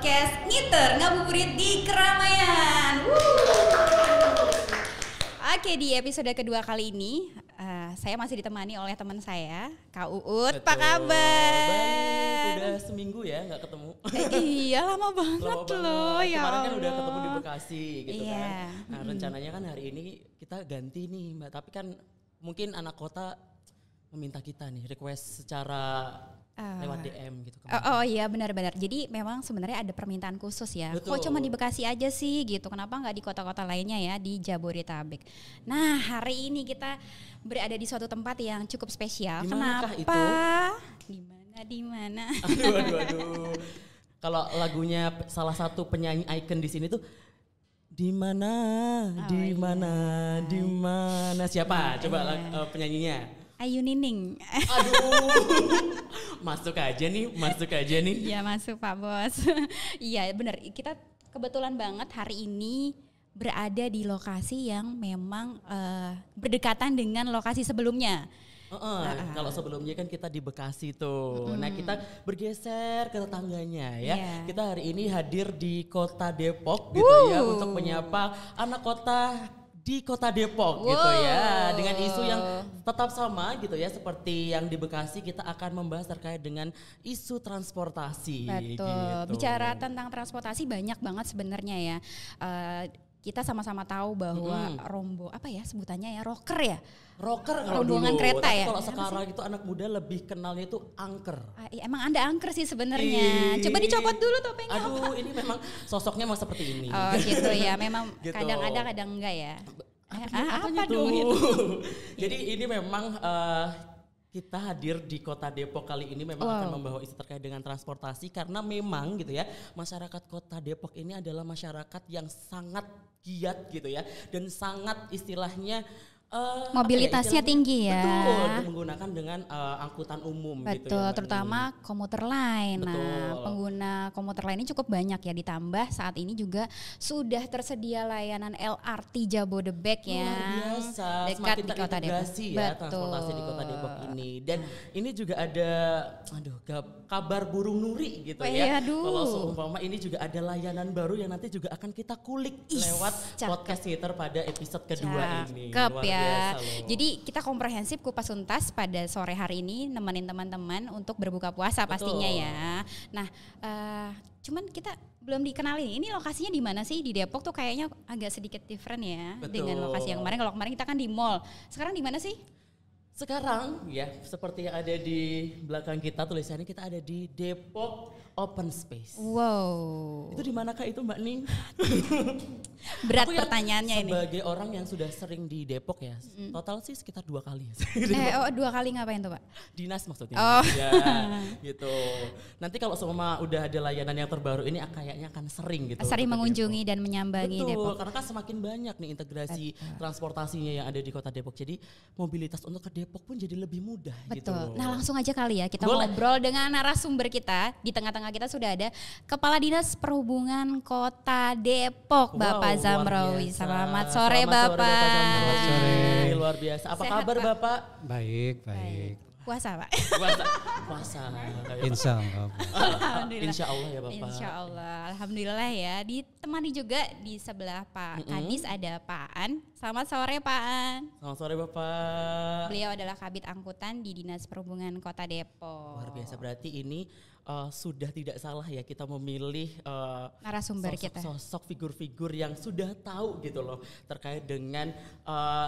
podcast Ngiter Ngabuburit di Keramaian. Oke, di episode kedua kali ini saya masih ditemani oleh teman saya, Kak Uut. Apa kabar? Baik, udah seminggu ya nggak ketemu. Iya, lama banget loh. Ya Kemarin kan Allah. udah ketemu di Bekasi gitu Iya. kan. Nah rencananya kan hari ini kita ganti nih Mbak, tapi kan mungkin anak kota meminta kita nih request secara lewat DM gitu. Oh iya, benar-benar. Jadi memang sebenarnya ada permintaan khusus ya. Betul. Kok cuma di Bekasi aja sih gitu? Kenapa nggak di kota-kota lainnya ya, di Jabodetabek? Nah, hari ini kita berada di suatu tempat yang cukup spesial. Dimanakah Kenapa? itu? Di mana? Aduh. Kalau lagunya salah satu penyanyi icon di sini tuh di mana, di mana, di mana. Siapa? Coba penyanyinya. Ayu Nining. Aduh, masuk aja nih. Iya, masuk Pak Bos. Iya benar, kita kebetulan banget hari ini berada di lokasi yang memang berdekatan dengan lokasi sebelumnya. Kalau sebelumnya kan kita di Bekasi tuh. Nah kita bergeser ke tetangganya ya. Yeah. Kita hari ini hadir di kota Depok gitu ya. Untuk menyapa anak kota di kota Depok gitu ya, dengan isu yang tetap sama gitu ya, seperti yang di Bekasi. Kita akan membahas terkait dengan isu transportasi. Betul. Gitu. Bicara tentang transportasi banyak banget sebenarnya ya. Kita sama-sama tahu bahwa sebutannya ya, rocker ya. Rocker kalau rombongan dulu, kereta tapi ya. kalau sekarang itu anak muda lebih kenalnya itu angker. Emang Anda angker sih sebenarnya. Coba dicopot dulu topengnya. Aduh, ini memang sosoknya emang seperti ini. Oh gitu ya, memang Gitu. kadang ada kadang enggak ya. Apanya apa dong tuh? itu? Jadi ini memang kita hadir di kota Depok kali ini memang akan membawa isu terkait dengan transportasi, karena memang gitu ya, masyarakat kota Depok ini adalah masyarakat yang sangat giat gitu ya, dan sangat istilahnya mobilitasnya tinggi ya. Betul, menggunakan dengan angkutan umum gitu Betul, ya, Mbak terutama Nini. komuter lain. Nah, Betul. pengguna komuter lain ini cukup banyak ya, ditambah saat ini juga sudah tersedia layanan LRT Jabodebek Luar yang biasa, dekat semakin di kota Depok. terintegrasi ya transportasi di kota Depok ini. Dan ini juga ada kabar burung nuri gitu ya. Kalau seumpama ini juga ada layanan baru yang nanti juga akan kita kulik lewat podcast Ngiter pada episode kedua ini. Cakep Luar ya. biasa loh. Jadi kita komprehensif kupas tuntas pada sore hari ini nemenin teman-teman untuk berbuka puasa pastinya ya. Nah, cuman kita belum dikenalin. Ini lokasinya di mana sih? Di Depok tuh kayaknya agak sedikit different ya. Betul. Dengan lokasi yang kemarin. Kalau kemarin kita kan di mall. Sekarang di mana sih? Sekarang ya, seperti yang ada di belakang kita tulisannya, kita ada di Depok Open Space. Wow. Itu di manakah itu Mbak Ning? Berat Aku pertanyaannya ini. Sebagai orang yang sudah sering di Depok ya, total sih sekitar 2 kali. 2 kali ngapain tuh Pak? Dinas maksudnya. Oh. Ya, gitu. Nanti kalau semua udah ada layanan yang terbaru ini kayaknya akan sering gitu. Sering ke mengunjungi Depok. dan menyambangi Betul, Depok. karena kan semakin banyak nih integrasi transportasinya yang ada di kota Depok. Jadi mobilitas untuk ke Depok pun jadi lebih mudah gitu. Betul. Nah langsung aja kali ya kita Boleh. ngobrol dengan narasumber kita. Di tengah-tengah kita sudah ada Kepala Dinas Perhubungan Kota Depok, Bapak Zamrawi. Selamat sore Bapak. Selamat sore. Sore. Luar biasa. Apa Sehat, kabar Pak? Bapak? Baik. Puasa Pak? Puasa. Insya Allah. Alhamdulillah. Insya Allah ya Bapak. Insya Allah. Alhamdulillah ya. Ditemani juga di sebelah Pak Kadis ada Pak An. Selamat sore Pak An. Selamat sore Bapak. Beliau adalah Kabid Angkutan di Dinas Perhubungan Kota Depok. Luar biasa, berarti ini sudah tidak salah ya kita memilih Narasumber kita. sosok figur-figur yang sudah tahu gitu loh terkait dengan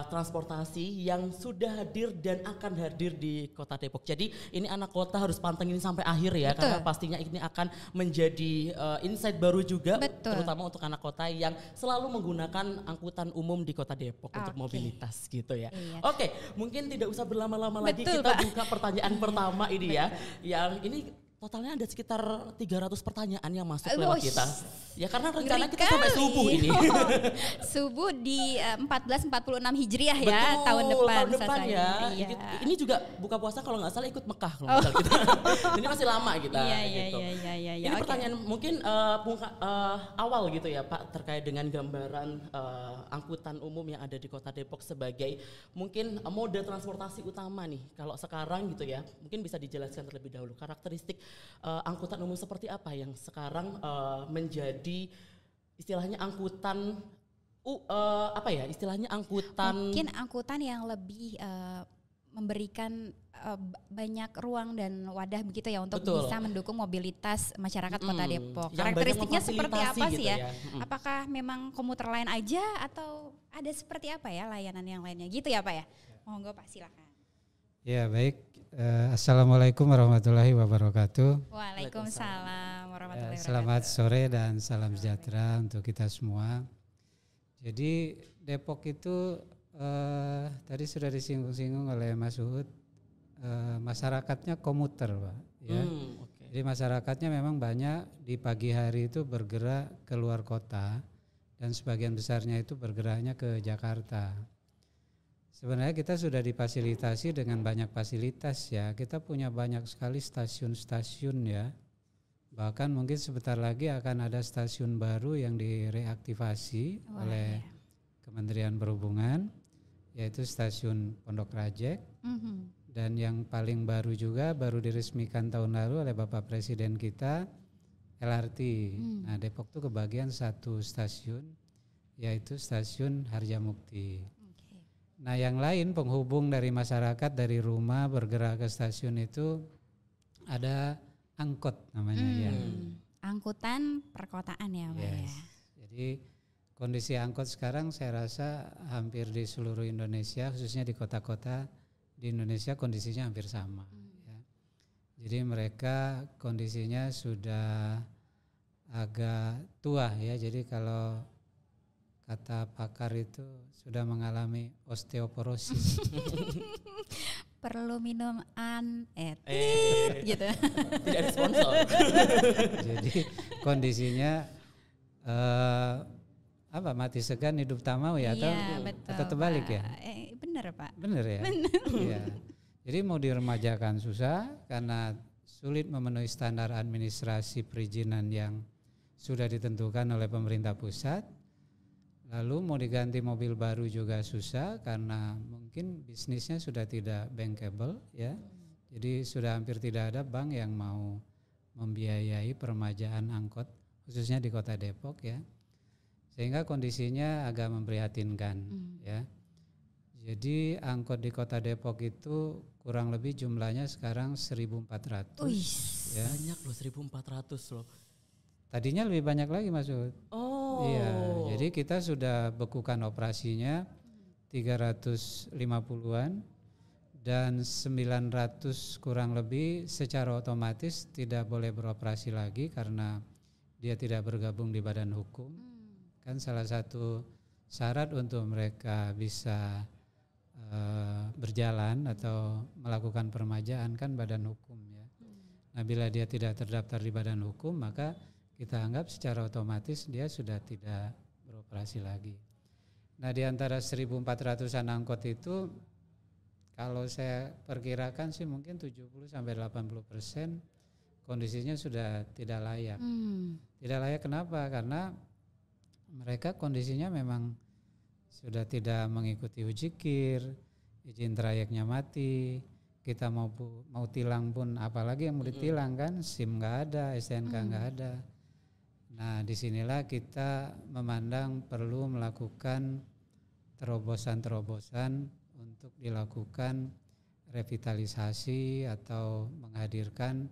transportasi yang sudah hadir dan akan hadir di Kota Depok. Jadi ini anak kota harus pantengin sampai akhir ya. Betul. Karena pastinya ini akan menjadi insight baru juga. Betul. Terutama untuk anak kota yang selalu menggunakan angkutan umum di Kota Depok untuk Oke. mobilitas gitu ya. Iya. Oke, mungkin tidak usah berlama-lama lagi, Betul, kita Pak. buka pertanyaan pertama ini ya. Yang ini totalnya ada sekitar 300 pertanyaan yang masuk lewat kita. Ya karena rencana kita sampai subuh ini. Subuh di 1446 Hijriah ya, Betul, tahun depan. tahun depan selesai. ya. Iya. Ini juga buka puasa kalau nggak salah ikut Mekah kalau nggak salah kita. Ini masih lama kita. Iya, gitu. iya. Ini pertanyaan mungkin awal gitu ya Pak, terkait dengan gambaran angkutan umum yang ada di Kota Depok sebagai mungkin moda transportasi utama nih. Kalau sekarang gitu ya, mungkin bisa dijelaskan terlebih dahulu karakteristik angkutan umum seperti apa yang sekarang menjadi istilahnya angkutan angkutan mungkin angkutan yang lebih memberikan banyak ruang dan wadah begitu ya untuk bisa mendukung mobilitas masyarakat Kota Depok. Karakteristiknya seperti apa gitu sih ya? Apakah memang komuter lain aja atau ada seperti apa ya layanan yang lainnya gitu ya Pak ya? Monggo Pak silakan. Ya baik, Assalamualaikum warahmatullahi wabarakatuh. Waalaikumsalam warahmatullahi wabarakatuh. Selamat sore dan salam sejahtera untuk kita semua. Jadi Depok itu tadi sudah disinggung-singgung oleh Mas Uhud, masyarakatnya komuter Pak. Ya. Jadi masyarakatnya memang banyak di pagi hari itu bergerak keluar kota dan sebagian besarnya itu bergeraknya ke Jakarta. Sebenarnya kita sudah difasilitasi dengan banyak fasilitas ya. Kita punya banyak sekali stasiun-stasiun ya. Bahkan mungkin sebentar lagi akan ada stasiun baru yang direaktivasi oleh Kementerian Perhubungan, yaitu stasiun Pondok Rajek. Dan yang paling baru juga baru diresmikan tahun lalu oleh Bapak Presiden kita, LRT. Nah Depok itu kebagian satu stasiun, yaitu stasiun Harjamukti. Nah yang lain penghubung dari masyarakat dari rumah bergerak ke stasiun itu ada angkot namanya ya. Angkutan perkotaan ya Pak ya. Jadi kondisi angkot sekarang saya rasa hampir di seluruh Indonesia, khususnya di kota-kota di Indonesia kondisinya hampir sama. Ya. Jadi mereka kondisinya sudah agak tua ya. Jadi kalau kata pakar itu sudah mengalami osteoporosis. Perlu minum gitu. Tidak ada sponsor. Jadi kondisinya mati segan hidup tak mau ya atau terbalik ya? Benar Pak. Benar ya. Iya. Jadi mau diremajakan susah karena sulit memenuhi standar administrasi perizinan yang sudah ditentukan oleh pemerintah pusat. Lalu mau diganti mobil baru juga susah karena mungkin bisnisnya sudah tidak bankable ya. Jadi sudah hampir tidak ada bank yang mau membiayai peremajaan angkot khususnya di Kota Depok ya. Sehingga kondisinya agak memprihatinkan ya. Jadi angkot di Kota Depok itu kurang lebih jumlahnya sekarang 1.400. Ya. Banyak loh 1.400 loh. Tadinya lebih banyak lagi Mas Ud. Iya, Oh. jadi kita sudah bekukan operasinya 350-an dan 900 kurang lebih secara otomatis tidak boleh beroperasi lagi karena dia tidak bergabung di badan hukum. Kan salah satu syarat untuk mereka bisa berjalan atau melakukan peremajaan kan badan hukum ya. Nah bila dia tidak terdaftar di badan hukum maka kita anggap secara otomatis dia sudah tidak beroperasi lagi. Nah di antara 1.400-an angkot itu kalau saya perkirakan sih mungkin 70-80% kondisinya sudah tidak layak. Tidak layak kenapa? Karena mereka kondisinya memang sudah tidak mengikuti uji KIR, izin trayeknya mati, kita mau tilang pun apalagi yang mau ditilang kan, SIM nggak ada, STNK nggak ada. Nah disinilah kita memandang perlu melakukan terobosan-terobosan untuk dilakukan revitalisasi atau menghadirkan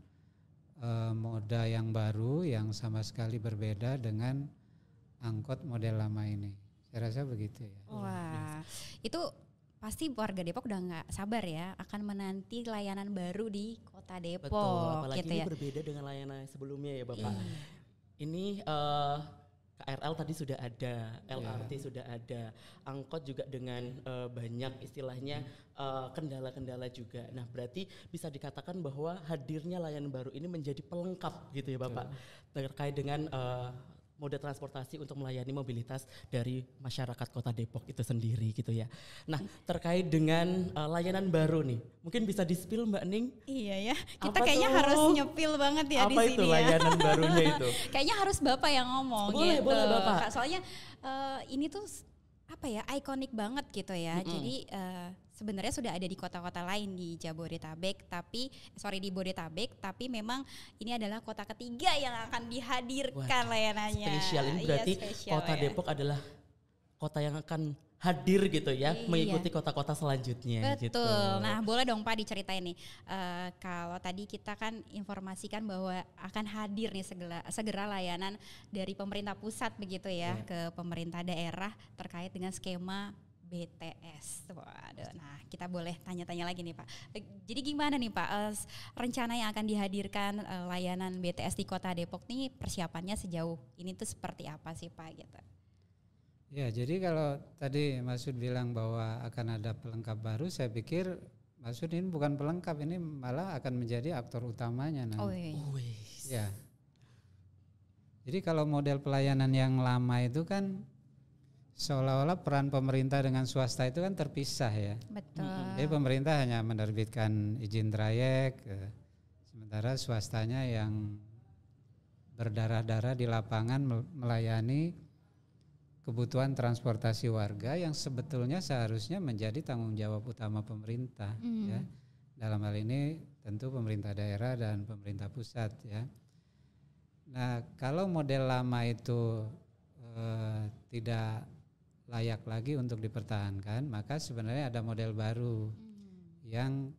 moda yang baru yang sama sekali berbeda dengan angkot model lama ini. Saya rasa begitu ya. Wah, itu pasti warga Depok udah nggak sabar ya akan menanti layanan baru di Kota Depok. Betul, apalagi gitu ini ya. berbeda dengan layanan sebelumnya ya Bapak. Ini KRL tadi sudah ada, LRT sudah ada, angkot juga dengan banyak istilahnya kendala-kendala juga. Nah berarti bisa dikatakan bahwa hadirnya layanan baru ini menjadi pelengkap gitu ya Bapak, terkait dengan moda transportasi untuk melayani mobilitas dari masyarakat Kota Depok itu sendiri gitu ya. Nah terkait dengan layanan baru nih, mungkin bisa di-spill Mbak Ning? Iya ya, kita kayaknya harus nyepil banget ya di sini ya. Apa itu layanan barunya itu? Kayaknya harus Bapak yang ngomong Boleh, gitu. boleh Bapak. Soalnya ini tuh apa ya, ikonik banget gitu ya. Jadi sebenarnya sudah ada di kota-kota lain di Jabodetabek, di Bodetabek, tapi memang ini adalah kota ketiga yang akan dihadirkan layanannya. Spesial ini berarti kota Depok adalah kota yang akan hadir gitu ya, mengikuti kota-kota selanjutnya. Betul. Gitu. Nah, boleh dong Pak diceritain nih. Kalau tadi kita kan informasikan bahwa akan hadir nih segera layanan dari pemerintah pusat begitu ya ke pemerintah daerah terkait dengan skema BTS. Waduh. Nah, kita boleh tanya-tanya lagi nih Pak. Jadi gimana nih Pak rencana yang akan dihadirkan layanan BTS di Kota Depok nih, persiapannya sejauh ini tuh seperti apa sih Pak gitu? Ya, jadi kalau tadi Mas Sud bilang bahwa akan ada pelengkap baru, saya pikir Mas Sud ini bukan pelengkap, ini malah akan menjadi aktor utamanya nanti. Ya. Jadi kalau model pelayanan yang lama itu kan seolah-olah peran pemerintah dengan swasta itu kan terpisah ya. Betul. Jadi pemerintah hanya menerbitkan izin trayek, sementara swastanya yang berdarah-darah di lapangan melayani kebutuhan transportasi warga yang sebetulnya seharusnya menjadi tanggung jawab utama pemerintah ya. Dalam hal ini tentu pemerintah daerah dan pemerintah pusat ya. Nah, kalau model lama itu tidak layak lagi untuk dipertahankan, maka sebenarnya ada model baru yang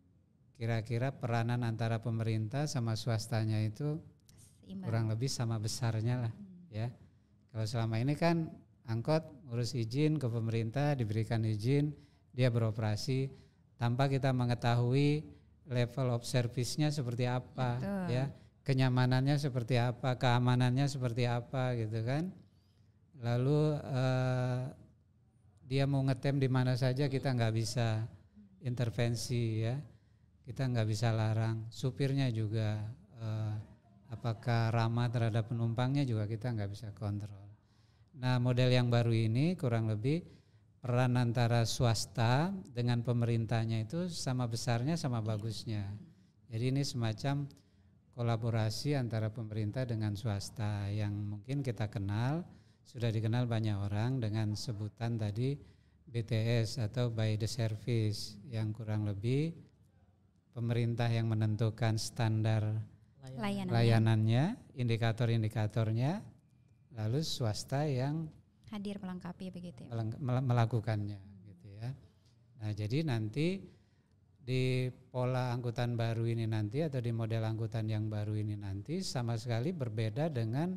kira-kira peranan antara pemerintah sama swastanya itu kurang lebih sama besarnya lah ya. Kalau selama ini kan angkot ngurus izin ke pemerintah, diberikan izin, dia beroperasi tanpa kita mengetahui level of service-nya seperti apa. Betul. Ya, kenyamanannya seperti apa, keamanannya seperti apa gitu kan. Lalu dia mau ngetem di mana saja kita nggak bisa intervensi ya, kita nggak bisa larang. Supirnya juga apakah ramah terhadap penumpangnya juga kita nggak bisa kontrol. Nah, model yang baru ini kurang lebih peran antara swasta dengan pemerintahnya itu sama besarnya sama bagusnya. Jadi ini semacam kolaborasi antara pemerintah dengan swasta yang mungkin kita kenal, sudah dikenal banyak orang dengan sebutan tadi BTS atau by the service, yang kurang lebih pemerintah yang menentukan standar layanannya, indikator-indikatornya, lalu swasta yang hadir melengkapi begitu ya, melakukannya gitu ya. Nah, jadi nanti di pola angkutan baru ini nanti atau di model angkutan yang baru ini nanti sama sekali berbeda dengan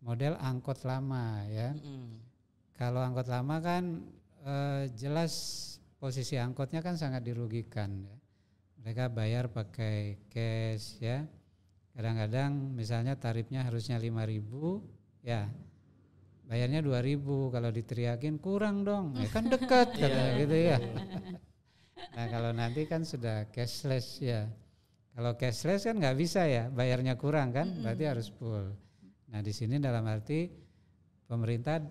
model angkot lama ya. Kalau angkot lama kan jelas posisi angkotnya kan sangat dirugikan ya. Mereka bayar pakai cash ya. Kadang-kadang misalnya tarifnya harusnya 5.000 ya, bayarnya 2.000, kalau diteriakin kurang dong, ya kan dekat katanya gitu ya. Nah, kalau nanti kan sudah cashless ya. Kalau cashless kan nggak bisa ya, bayarnya kurang kan, berarti harus full. Nah, di sini dalam arti pemerintah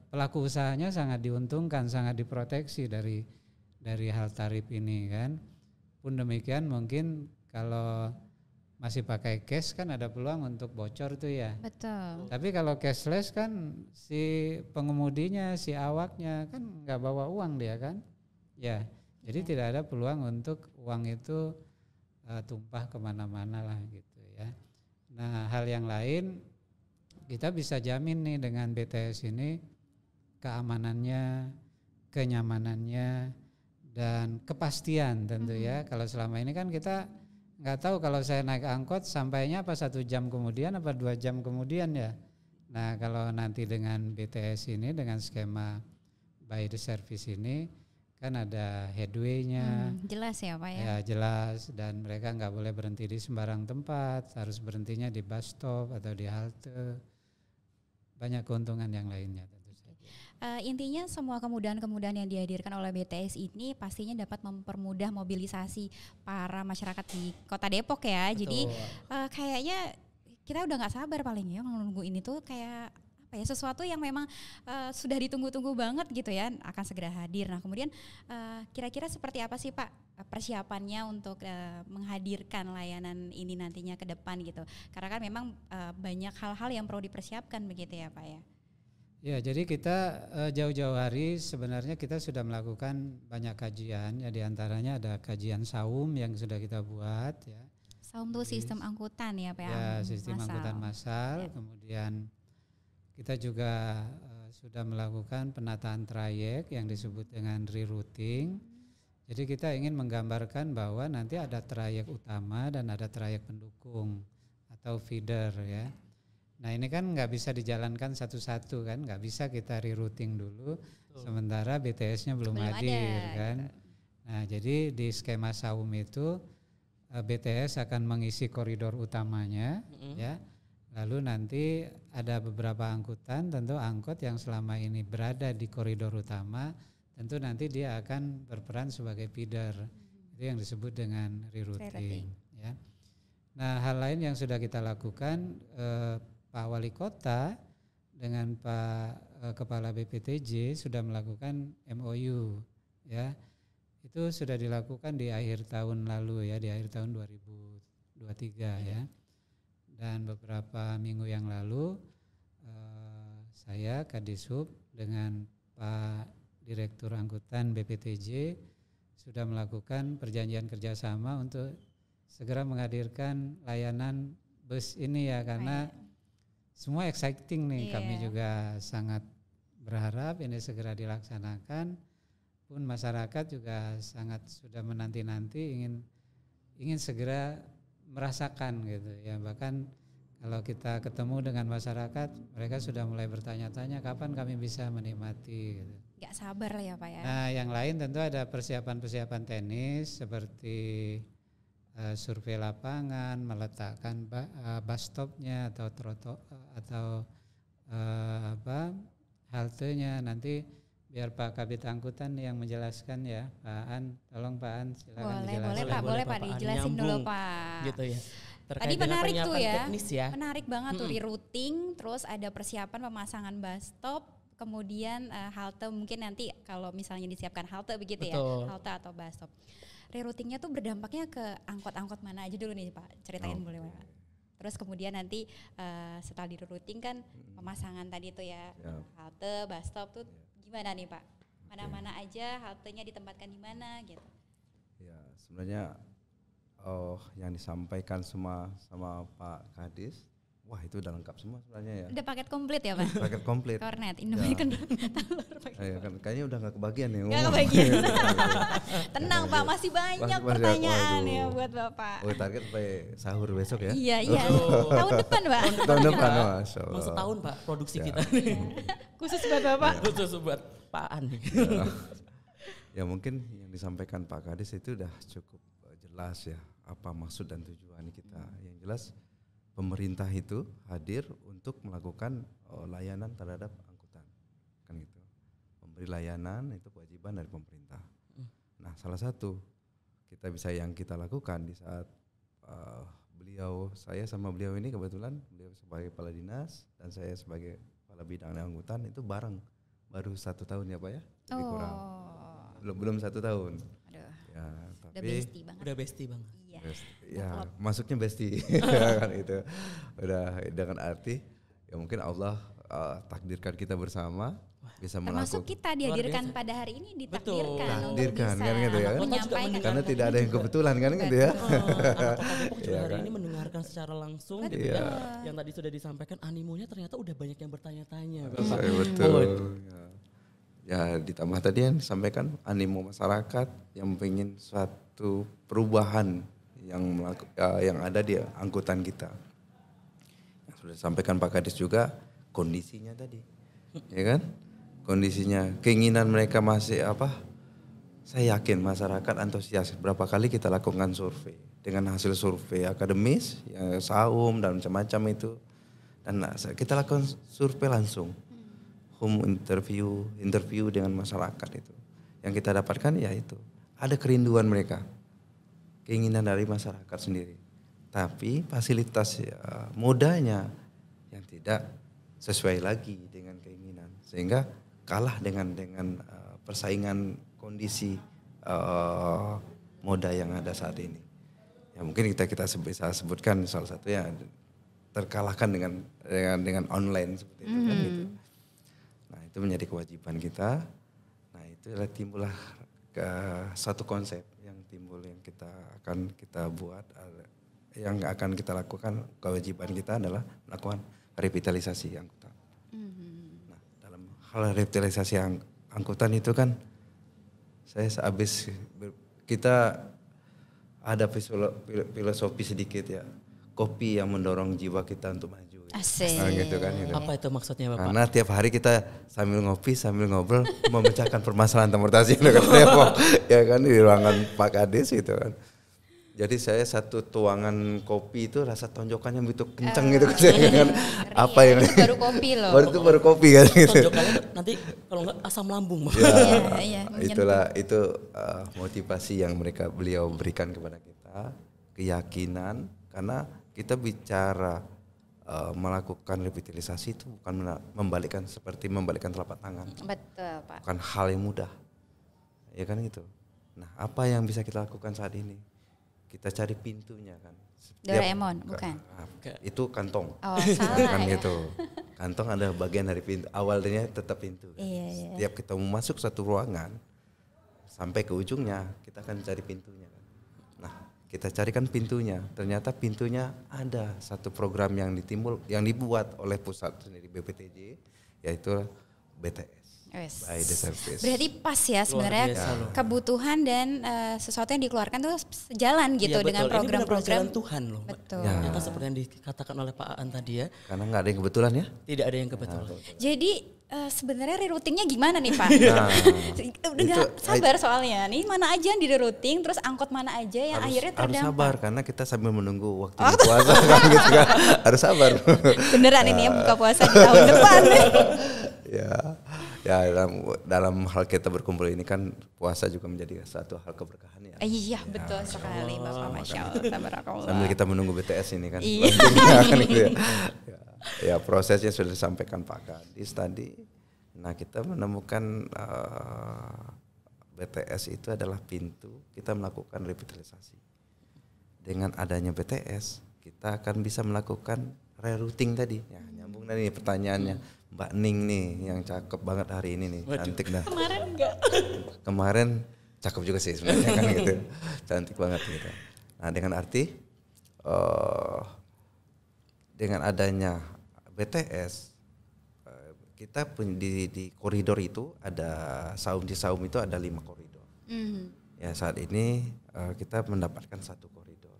pelaku usahanya sangat diuntungkan, sangat diproteksi dari hal tarif ini kan. Pun demikian mungkin kalau masih pakai cash kan ada peluang untuk bocor tuh ya. Betul. Tapi kalau cashless kan si pengemudinya, si awaknya kan nggak bawa uang dia kan. Ya, jadi tidak ada peluang untuk uang itu tumpah kemana-mana lah gitu ya. Nah, hal yang lain kita bisa jamin nih dengan BTS ini keamanannya, kenyamanannya, dan kepastian tentu ya. Kalau selama ini kan kita nggak tahu kalau saya naik angkot sampainya apa 1 jam kemudian apa 2 jam kemudian ya. Nah, kalau nanti dengan BTS ini, dengan skema by the service ini kan ada headway-nya. Jelas ya Pak ya. Ya jelas, dan mereka nggak boleh berhenti di sembarang tempat, harus berhentinya di bus stop atau di halte. Banyak keuntungan yang lainnya. Intinya semua kemudahan-kemudahan yang dihadirkan oleh BTS ini pastinya dapat mempermudah mobilisasi para masyarakat di Kota Depok ya. Betul. Jadi kayaknya kita udah nggak sabar paling ya menunggu ini tuh kayak apa ya, sesuatu yang memang sudah ditunggu-tunggu banget gitu ya, akan segera hadir. Nah, kemudian kira-kira seperti apa sih Pak persiapannya untuk menghadirkan layanan ini nantinya ke depan gitu? Karena kan memang banyak hal-hal yang perlu dipersiapkan begitu ya Pak ya. Ya, jadi kita jauh-jauh hari sebenarnya kita sudah melakukan banyak kajian. Ya, diantaranya ada kajian saum yang sudah kita buat. Ya. Saum itu sistem angkutan ya Pak? Ya, sistem angkutan massal. Ya. Kemudian kita juga sudah melakukan penataan trayek yang disebut dengan rerouting. Jadi kita ingin menggambarkan bahwa nanti ada trayek utama dan ada trayek pendukung atau feeder ya. Nah ini kan nggak bisa dijalankan satu-satu kan, nggak bisa kita rerouting dulu, sementara BTS-nya belum hadir kan. Nah jadi di skema saum itu BTS akan mengisi koridor utamanya, ya. Lalu nanti ada beberapa angkutan, tentu angkot yang selama ini berada di koridor utama, tentu nanti dia akan berperan sebagai feeder, itu yang disebut dengan rerouting. Ya. Nah hal lain yang sudah kita lakukan. Pak Wali Kota dengan Pak Kepala BPTJ sudah melakukan MOU ya. Itu sudah dilakukan di akhir tahun lalu ya, di akhir tahun 2023 ya. Dan beberapa minggu yang lalu saya Kadishub dengan Pak Direktur Angkutan BPTJ sudah melakukan perjanjian kerjasama untuk segera menghadirkan layanan bus ini ya, karena semua exciting nih, kami juga sangat berharap ini segera dilaksanakan. Pun masyarakat juga sangat sudah menanti-nanti ingin segera merasakan gitu ya. Bahkan kalau kita ketemu dengan masyarakat, mereka sudah mulai bertanya-tanya kapan kami bisa menikmati gitu. Gak sabar lah ya Pak ya. Nah yang lain tentu ada persiapan-persiapan teknis seperti survei lapangan, meletakkan bus stopnya atau haltenya. Nanti biar Pak Kabid Angkutan yang menjelaskan ya, Pak An, tolong Pak An silakan dijelaskan. Boleh Pak dijelasin dulu Pak. Gitu ya. Tadi menarik tuh ya, menarik banget tuh rerouting, terus ada persiapan pemasangan bus stop, kemudian halte mungkin nanti kalau misalnya disiapkan halte begitu. Betul. Ya, halte atau bus stop. Reroutingnya tuh berdampaknya ke angkot-angkot mana aja dulu nih Pak, ceritain boleh Pak. Terus kemudian nanti setelah di rerouting kan pemasangan tadi tuh ya, halte, bus stop tuh gimana nih Pak? Mana-mana aja haltenya ditempatkan di mana gitu? Ya sebenarnya yang disampaikan sama Pak Kadis, wah itu udah lengkap semua sebenarnya ya. Udah paket komplit ya Pak? Paket komplit. Kornet, Indomie kayaknya udah nggak kebagian ya. Nggak kebagian. Tenang Pak, masih banyak pertanyaan ya buat Bapak. Target sampai sahur besok ya? Iya. Tahun depan Pak. Tahun depan, Masya Allah. Setahun Pak produksi kita. Khusus buat Bapak. Khusus buat Pak An. Ya mungkin yang disampaikan Pak Kadis itu udah cukup jelas ya, apa maksud dan tujuan kita. Yang jelas pemerintah itu hadir untuk melakukan layanan terhadap angkutan, kan gitu. Memberi layanan itu kewajiban dari pemerintah. Nah, salah satu yang kita lakukan di saat saya sama beliau ini kebetulan beliau sebagai kepala dinas dan saya sebagai kepala bidang angkutan itu baru 1 tahun ya Pak ya, lebih kurang. Belum 1 tahun. Aduh. Ya, tapi udah bestie banget. Iya. Ya, masuknya bestie kan itu. Udah dengan arti ya mungkin Allah takdirkan kita bersama bisa melakukan. Termasuk kita dihadirkan pada hari ini ditakdirkan untuk bisa kan gitu ya. menyampaikan. Karena tidak ada yang kebetulan kan gitu ya. Hari ini mendengarkan secara langsung gitu ya. Yang tadi sudah disampaikan animonya ternyata udah banyak yang bertanya-tanya. Betul. Ya ditambah tadi yang disampaikan animo masyarakat yang ingin suatu perubahan yang ada di angkutan kita. Yang sudah disampaikan Pak Kadis juga kondisinya tadi, ya kan? Kondisinya, keinginan mereka masih apa? Saya yakin masyarakat antusias. Berapa kali kita lakukan survei dengan hasil survei akademis, ya, saum dan macam-macam itu, dan kita lakukan survei langsung. Home interview dengan masyarakat itu. Yang kita dapatkan ya itu, ada kerinduan mereka, keinginan dari masyarakat sendiri. Tapi fasilitas modanya yang tidak sesuai lagi dengan keinginan, sehingga kalah dengan persaingan kondisi moda yang ada saat ini. Ya mungkin kita bisa sebutkan salah satunya terkalahkan dengan online seperti itu kan gitu. itu menjadi kewajiban kita. Nah itulah timbullah satu konsep yang timbul yang kita buat, yang akan kita lakukan. Kewajiban kita adalah melakukan revitalisasi angkutan. Nah dalam hal revitalisasi angkutan itu kan kita ada filosofi sedikit ya, kopi yang mendorong jiwa kita untuk maju. Asik. Nah, gitu kan, gitu. Apa itu maksudnya Bapak? Karena tiap hari kita sambil ngopi, sambil ngobrol memecahkan permasalahan transportasi di Depok, ya kan, di ruangan Pak Kades gitu kan. Jadi saya satu tuangan kopi itu rasa tonjokannya begitu kencang gitu kan. Apa yang itu baru kopi loh. Baru kopi kan gitu. Tonjokannya nanti kalau enggak asam lambung. Ya, itu motivasi yang beliau berikan kepada kita, keyakinan, karena kita bicara melakukan revitalisasi itu bukan seperti membalikkan telapak tangan. Betul, Pak. Bukan hal yang mudah. Ya kan gitu. Nah, apa yang bisa kita lakukan saat ini? Kita cari pintunya kan. Doraemon, bukan? Itu kantong. Oh, salah kan ya. gitu. Kantong ada bagian dari pintu. Awalnya tetap pintu. Kan? Iya. Setiap kita mau masuk satu ruangan, sampai ke ujungnya kita akan cari pintunya kan. Nah, kita carikan pintunya. Ternyata pintunya ada satu program yang dibuat oleh pusat sendiri BPTJ, yaitu BTS. Yes. By the service. Berarti pas ya sebenarnya kebutuhan dan sesuatu yang dikeluarkan tuh sejalan gitu dengan program-program Tuhan loh. Betul. Ya. Ternyata seperti yang dikatakan oleh Pak Aan tadi ya. Karena nggak ada yang kebetulan ya. Tidak ada yang kebetulan. Jadi sebenarnya reroutingnya gimana nih Pak? Nah, Udah gak sabar soalnya nih, mana aja yang di-rerouting, terus angkot mana aja yang akhirnya terdampak. Harus sabar karena kita sambil menunggu waktu puasa kan gitu kan. Harus sabar. Beneran ini ya buka puasa di tahun depan. Ya dalam hal kita berkumpul ini kan puasa juga menjadi satu hal keberkahan ya. Iya betul sekali Bapak, Masya Allah, tabarakallah. Sambil kita menunggu BTS ini kan. Iya. Kan gitu ya, prosesnya sudah disampaikan Pak Kadis tadi. Nah kita menemukan BTS itu adalah pintu kita melakukan revitalisasi. Dengan adanya BTS kita akan bisa melakukan rerouting tadi. Ya, nyambung tadi pertanyaannya. Mbak Ning nih yang cakep banget hari ini nih. Waduh. Cantik dah. Kemarin enggak. Kemarin cakep juga sih sebenarnya kan gitu. Cantik banget gitu. Nah dengan arti dengan adanya BTS kita di koridor itu ada di saum itu ada 5 koridor. Ya saat ini kita mendapatkan 1 koridor.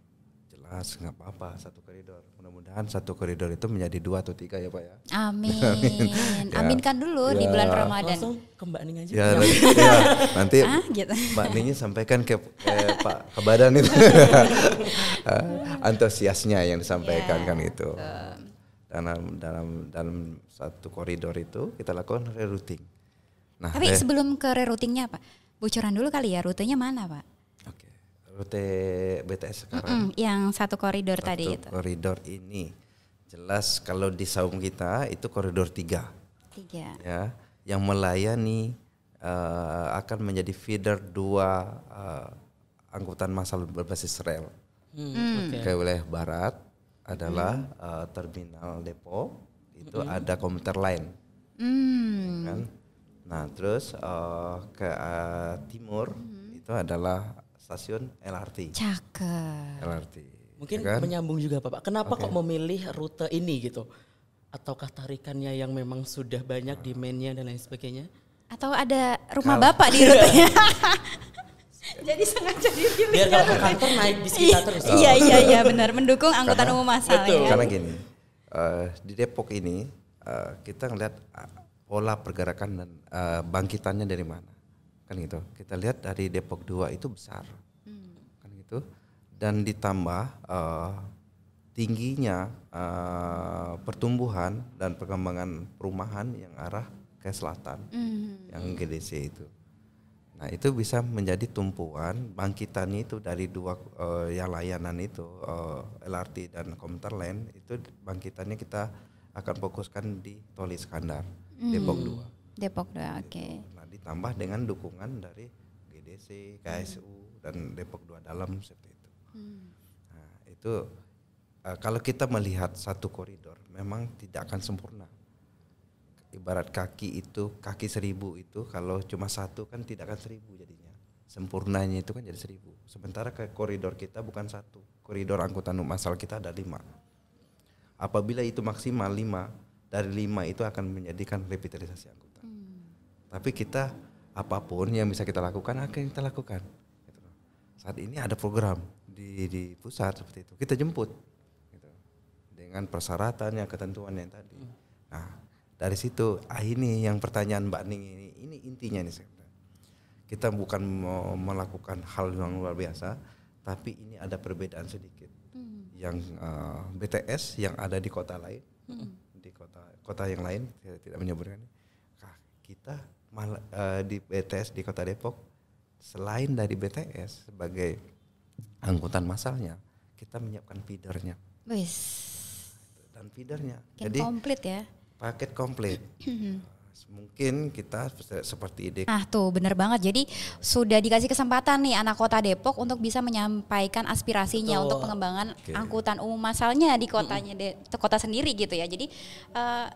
Jelas nggak apa-apa 1 koridor. Mudah-mudahan 1 koridor itu menjadi 2 atau 3 ya Pak ya. Amin. Aminkan dulu di bulan Ramadan. Langsung ke Mbak Ning aja. Ya, nanti gitu. Mbak Ningnya sampaikan ke Pak Badan itu. Antusiasnya yang disampaikan kan itu. Dalam 1 koridor itu kita lakukan rerouting. Nah, tapi sebelum ke reroutingnya Pak, bocoran dulu kali ya, rutenya mana Pak? Oke. Rute BTS sekarang. Yang 1 koridor tadi itu. Koridor ini jelas kalau di saum kita itu koridor 3. Ya, yang melayani akan menjadi feeder 2 angkutan massal berbasis rel. Ke wilayah barat adalah terminal Depok, itu ada komuter lain. Kan? Nah, terus ke timur itu adalah stasiun LRT. Cakep. LRT. Mungkin kan? menyambung juga Bapak. Kenapa kok memilih rute ini gitu? Ataukah tarikannya yang memang sudah banyak demand-nya dan lain sebagainya? Atau ada rumah Bapak di rutenya? Jadi sengaja dipilih. Biar kalau ke kantor naik bis kita terus. Iya benar, mendukung angkutan umum massal ya. Karena gini, di Depok ini kita ngelihat pola pergerakan dan bangkitannya dari mana. Kan gitu. Kita lihat dari Depok 2 itu besar. Kan gitu. Dan ditambah tingginya pertumbuhan dan perkembangan perumahan yang arah ke selatan. Yang GDC itu. Nah, itu bisa menjadi tumpuan bangkitannya itu dari 2 yang layanan itu LRT dan komuter lain itu bangkitannya kita akan fokuskan di Tol Iskandar Depok 2. Depok 2, oke. Nah, ditambah dengan dukungan dari GDC, KSU dan Depok 2 dalam seperti itu. Nah, itu kalau kita melihat 1 koridor memang tidak akan sempurna. ibarat kaki 1000 itu kalau cuma satu kan tidak akan 1000 jadinya. Sempurnanya itu kan jadi 1000. Sementara ke koridor kita bukan satu. Koridor angkutan umum masal kita ada 5. Apabila itu maksimal 5, dari 5 itu akan menjadikan revitalisasi angkutan. Tapi kita apapun yang bisa kita lakukan akan kita lakukan. Saat ini ada program di pusat seperti itu. Kita jemput gitu. Dengan persyaratan yang ketentuan yang tadi. Nah, dari situ ini yang pertanyaan Mbak Ning ini intinya nih sebenarnya. Kita bukan mau melakukan hal yang luar biasa, tapi ini ada perbedaan sedikit. Yang BTS yang ada di kota lain, di kota yang lain saya tidak menyebutkan. Kita di BTS di Kota Depok, selain dari BTS sebagai angkutan massalnya, kita menyiapkan feedernya. Dan feedernya, jadi komplit ya. Paket komplit. Mungkin kita seperti ide. Nah tuh bener banget, jadi sudah dikasih kesempatan nih anak kota Depok untuk bisa menyampaikan aspirasinya untuk pengembangan angkutan umum massalnya di kotanya, kota sendiri gitu ya. Jadi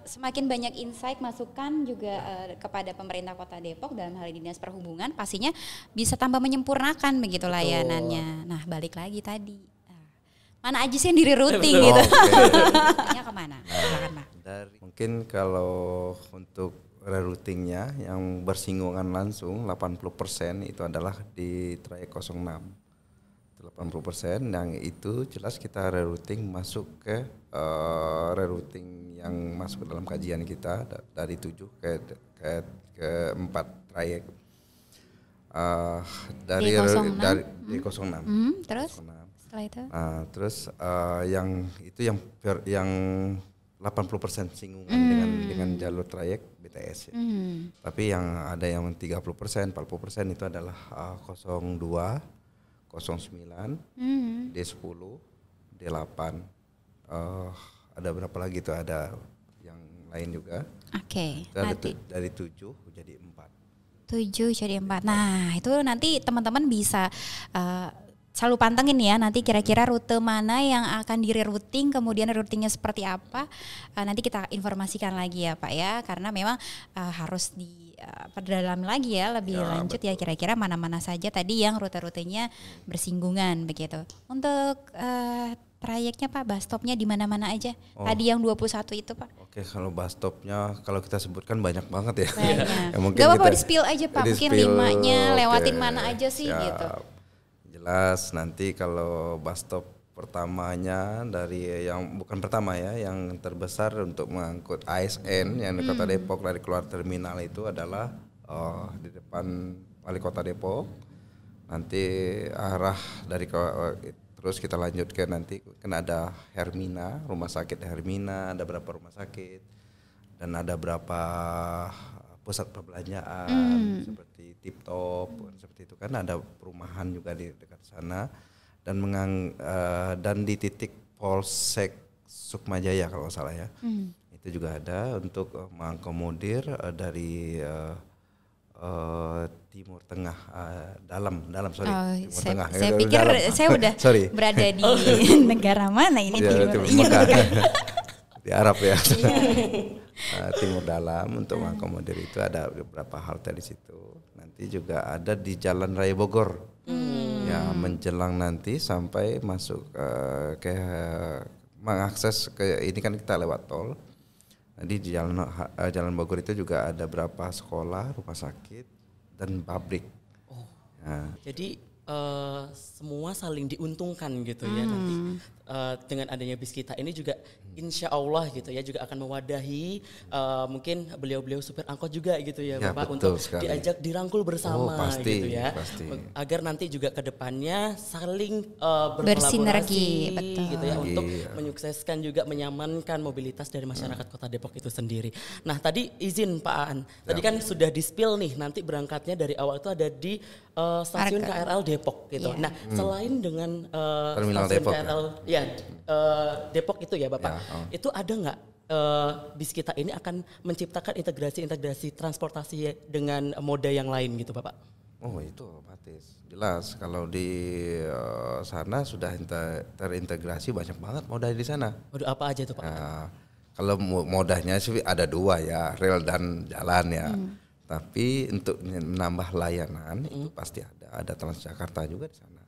semakin banyak insight, masukan juga kepada pemerintah kota Depok dalam hal ini Dinas Perhubungan, pastinya bisa tambah menyempurnakan begitu layanannya. Nah balik lagi tadi, mana aja sih yang di-rerouting gitu. Tanya kemana? Silakan Pak. Mungkin kalau untuk reroutingnya yang bersinggungan langsung 80% itu adalah di trayek 06. 80% yang itu jelas kita rerouting masuk ke rerouting yang masuk ke dalam kajian kita dari 7 ke 4 trayek. Dari D06. Terus setelah itu? Terus yang itu yang 80% singgungan dengan jalur trayek BTS ya. Tapi yang ada yang 30%, 40% itu adalah 02, 09, D10, D8. Ada berapa lagi itu, ada yang lain juga. Oke. Dari 7 jadi 4. 7 jadi 4. Nah, itu nanti teman-teman bisa selalu pantengin ya, nanti kira-kira rute mana yang akan di-rerouting, kemudian routingnya seperti apa, nanti kita informasikan lagi ya Pak ya, karena memang harus diperdalam lagi ya lebih lanjut betul. Ya kira-kira mana-mana saja tadi yang rute-rutenya bersinggungan begitu. Untuk trayeknya Pak, bus stopnya di mana-mana aja? Tadi yang 21 itu Pak. Oke, kalau bus stopnya kalau kita sebutkan banyak banget ya. Banyak. Gak apa-apa di-spill aja Pak, mungkin 5-nya lewatin mana aja sih gitu. Jelas nanti kalau bus stop pertamanya dari yang bukan pertama ya, yang terbesar untuk mengangkut ASN yang di Kota Depok dari keluar terminal itu adalah di depan Wali Kota Depok. Nanti arah dari terus kita lanjutkan nanti kan ada Hermina, rumah sakit Hermina, ada berapa rumah sakit dan ada berapa pusat perbelanjaan seperti Tip Top seperti itu kan, ada perumahan juga di dekat sana dan dan di titik Polsek Sukmajaya kalau nggak salah ya, itu juga ada untuk mengakomodir dari Timur Tengah Timur Tengah. Saya pikir saya udah berada di negara mana ini Timur di Arab ya. Timur Dalam untuk mengakomodir itu ada beberapa halte di situ. Nanti juga ada di Jalan Raya Bogor. Ya, menjelang nanti sampai masuk ke mengakses ke ini kan kita lewat tol. Nanti di Jalan Bogor itu juga ada beberapa sekolah, rumah sakit dan pabrik. Jadi semua saling diuntungkan gitu ya nanti dengan adanya bis kita ini juga insya Allah gitu ya juga akan mewadahi mungkin beliau-beliau supir angkot juga gitu ya Bapak untuk sekali. Diajak dirangkul bersama gitu ya agar nanti juga kedepannya saling bersinergi gitu ya untuk menyukseskan juga menyamankan mobilitas dari masyarakat Kota Depok itu sendiri. Nah tadi izin Pak Aan, tadi kan sudah di-spill nih nanti berangkatnya dari awal itu ada di stasiun KRL Depok gitu. Nah selain dengan Terminal stasiun Depok KRL Depok itu ya Bapak, itu ada nggak bis kita ini akan menciptakan integrasi transportasi dengan moda yang lain gitu Bapak? Oh itu otomatis, jelas kalau di sana sudah terintegrasi banyak banget moda di sana. Waduh apa aja tuh Pak? Kalau modanya sih ada dua ya, rel dan jalan ya. Tapi untuk menambah layanan itu pasti ada Transjakarta juga di sana.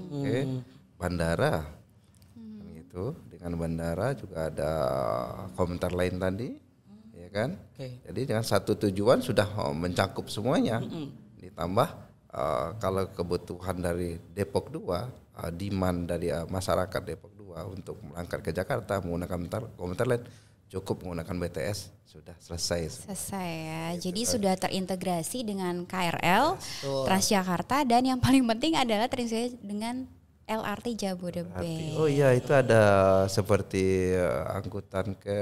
Oke, bandara, kan gitu. Dengan bandara juga ada komentar lain tadi, ya kan? Jadi dengan satu tujuan sudah mencakup semuanya. Ditambah kalau kebutuhan dari Depok 2, demand dari masyarakat Depok 2 untuk berangkat ke Jakarta menggunakan komuter lain, cukup menggunakan BTS sudah selesai. Selesai ya. Jadi sudah terintegrasi dengan KRL, Transjakarta, dan yang paling penting adalah terintegrasi dengan LRT Jabodebek. Oh iya, itu ada seperti angkutan ke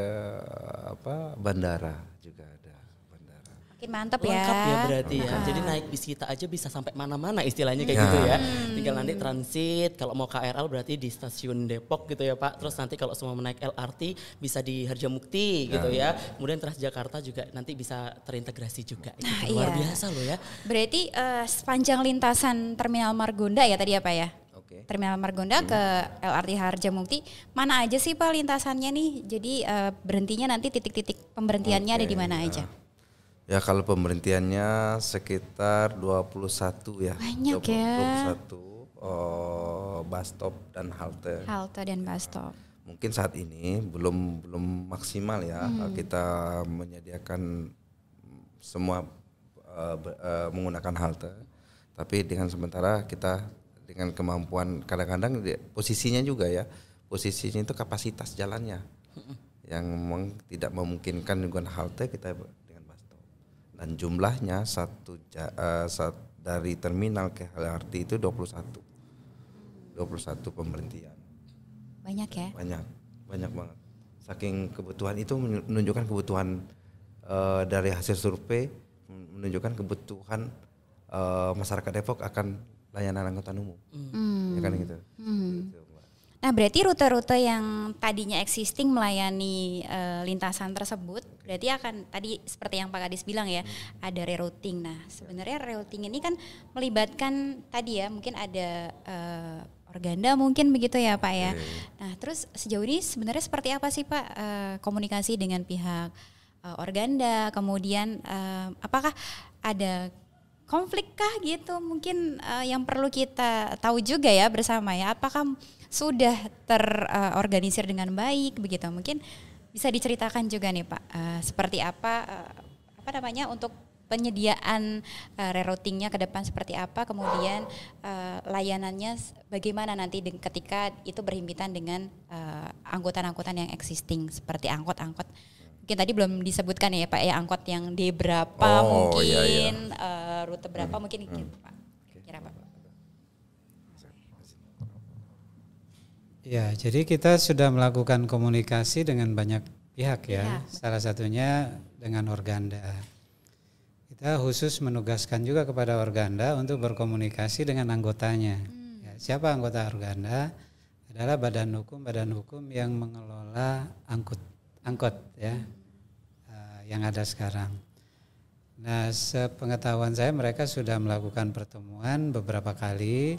bandara juga ada. Bandara. Makin mantap ya. Lengkap ya berarti ya. Jadi naik bis kita aja bisa sampai mana-mana istilahnya kayak gitu ya. Tinggal nanti transit, kalau mau KRL berarti di stasiun Depok gitu ya Pak. Terus nanti kalau semua menaik LRT bisa di Harjamukti gitu ya. Kemudian Transjakarta juga nanti bisa terintegrasi juga gitu. Luar biasa loh ya. Berarti sepanjang lintasan Terminal Margonda ya tadi apa ya? Terminal Margonda ke LRT Harjamukti, mana aja sih Pak lintasannya nih? Jadi berhentinya nanti titik-titik pemberhentiannya ada di mana aja? Ya kalau pemberhentiannya sekitar 21 ya. Banyak ya. 21 bus stop dan halte. Halte dan bus stop. Mungkin saat ini belum maksimal ya. Kita menyediakan semua menggunakan halte. Tapi dengan sementara kita dengan kemampuan kadang-kadang posisinya juga ya. Posisinya itu kapasitas jalannya. Yang memang tidak memungkinkan dengan halte kita dan jumlahnya dari terminal ke LRT itu 21 pemberhentian. Banyak ya? Banyak banget. Saking kebutuhan itu menunjukkan kebutuhan dari hasil survei, menunjukkan kebutuhan masyarakat Depok akan layanan angkutan umum. Ya kan gitu. Nah berarti rute-rute yang tadinya existing melayani lintasan tersebut berarti akan tadi seperti yang Pak Kadis bilang ya, ada rerouting. Nah sebenarnya rerouting ini kan melibatkan tadi ya mungkin ada organda mungkin begitu ya Pak ya. Nah terus sejauh ini sebenarnya seperti apa sih Pak komunikasi dengan pihak organda, kemudian apakah ada konflik kah gitu mungkin yang perlu kita tahu juga ya bersama ya, apakah sudah terorganisir dengan baik begitu? Mungkin bisa diceritakan juga nih Pak seperti apa namanya untuk penyediaan reroutingnya ke depan seperti apa, kemudian layanannya bagaimana nanti ketika itu berhimpitan dengan angkutan-angkutan yang existing seperti angkot-angkot. Mungkin tadi belum disebutkan ya Pak ya, angkot yang D berapa mungkin rute berapa mungkin gitu Pak. Kira Pak. Ya, jadi kita sudah melakukan komunikasi dengan banyak pihak ya. Salah satunya dengan organda. Kita khusus menugaskan juga kepada organda untuk berkomunikasi dengan anggotanya. Ya, siapa anggota organda? Adalah badan hukum yang mengelola angkot ya, yang ada sekarang. Nah, sepengetahuan saya mereka sudah melakukan pertemuan beberapa kali.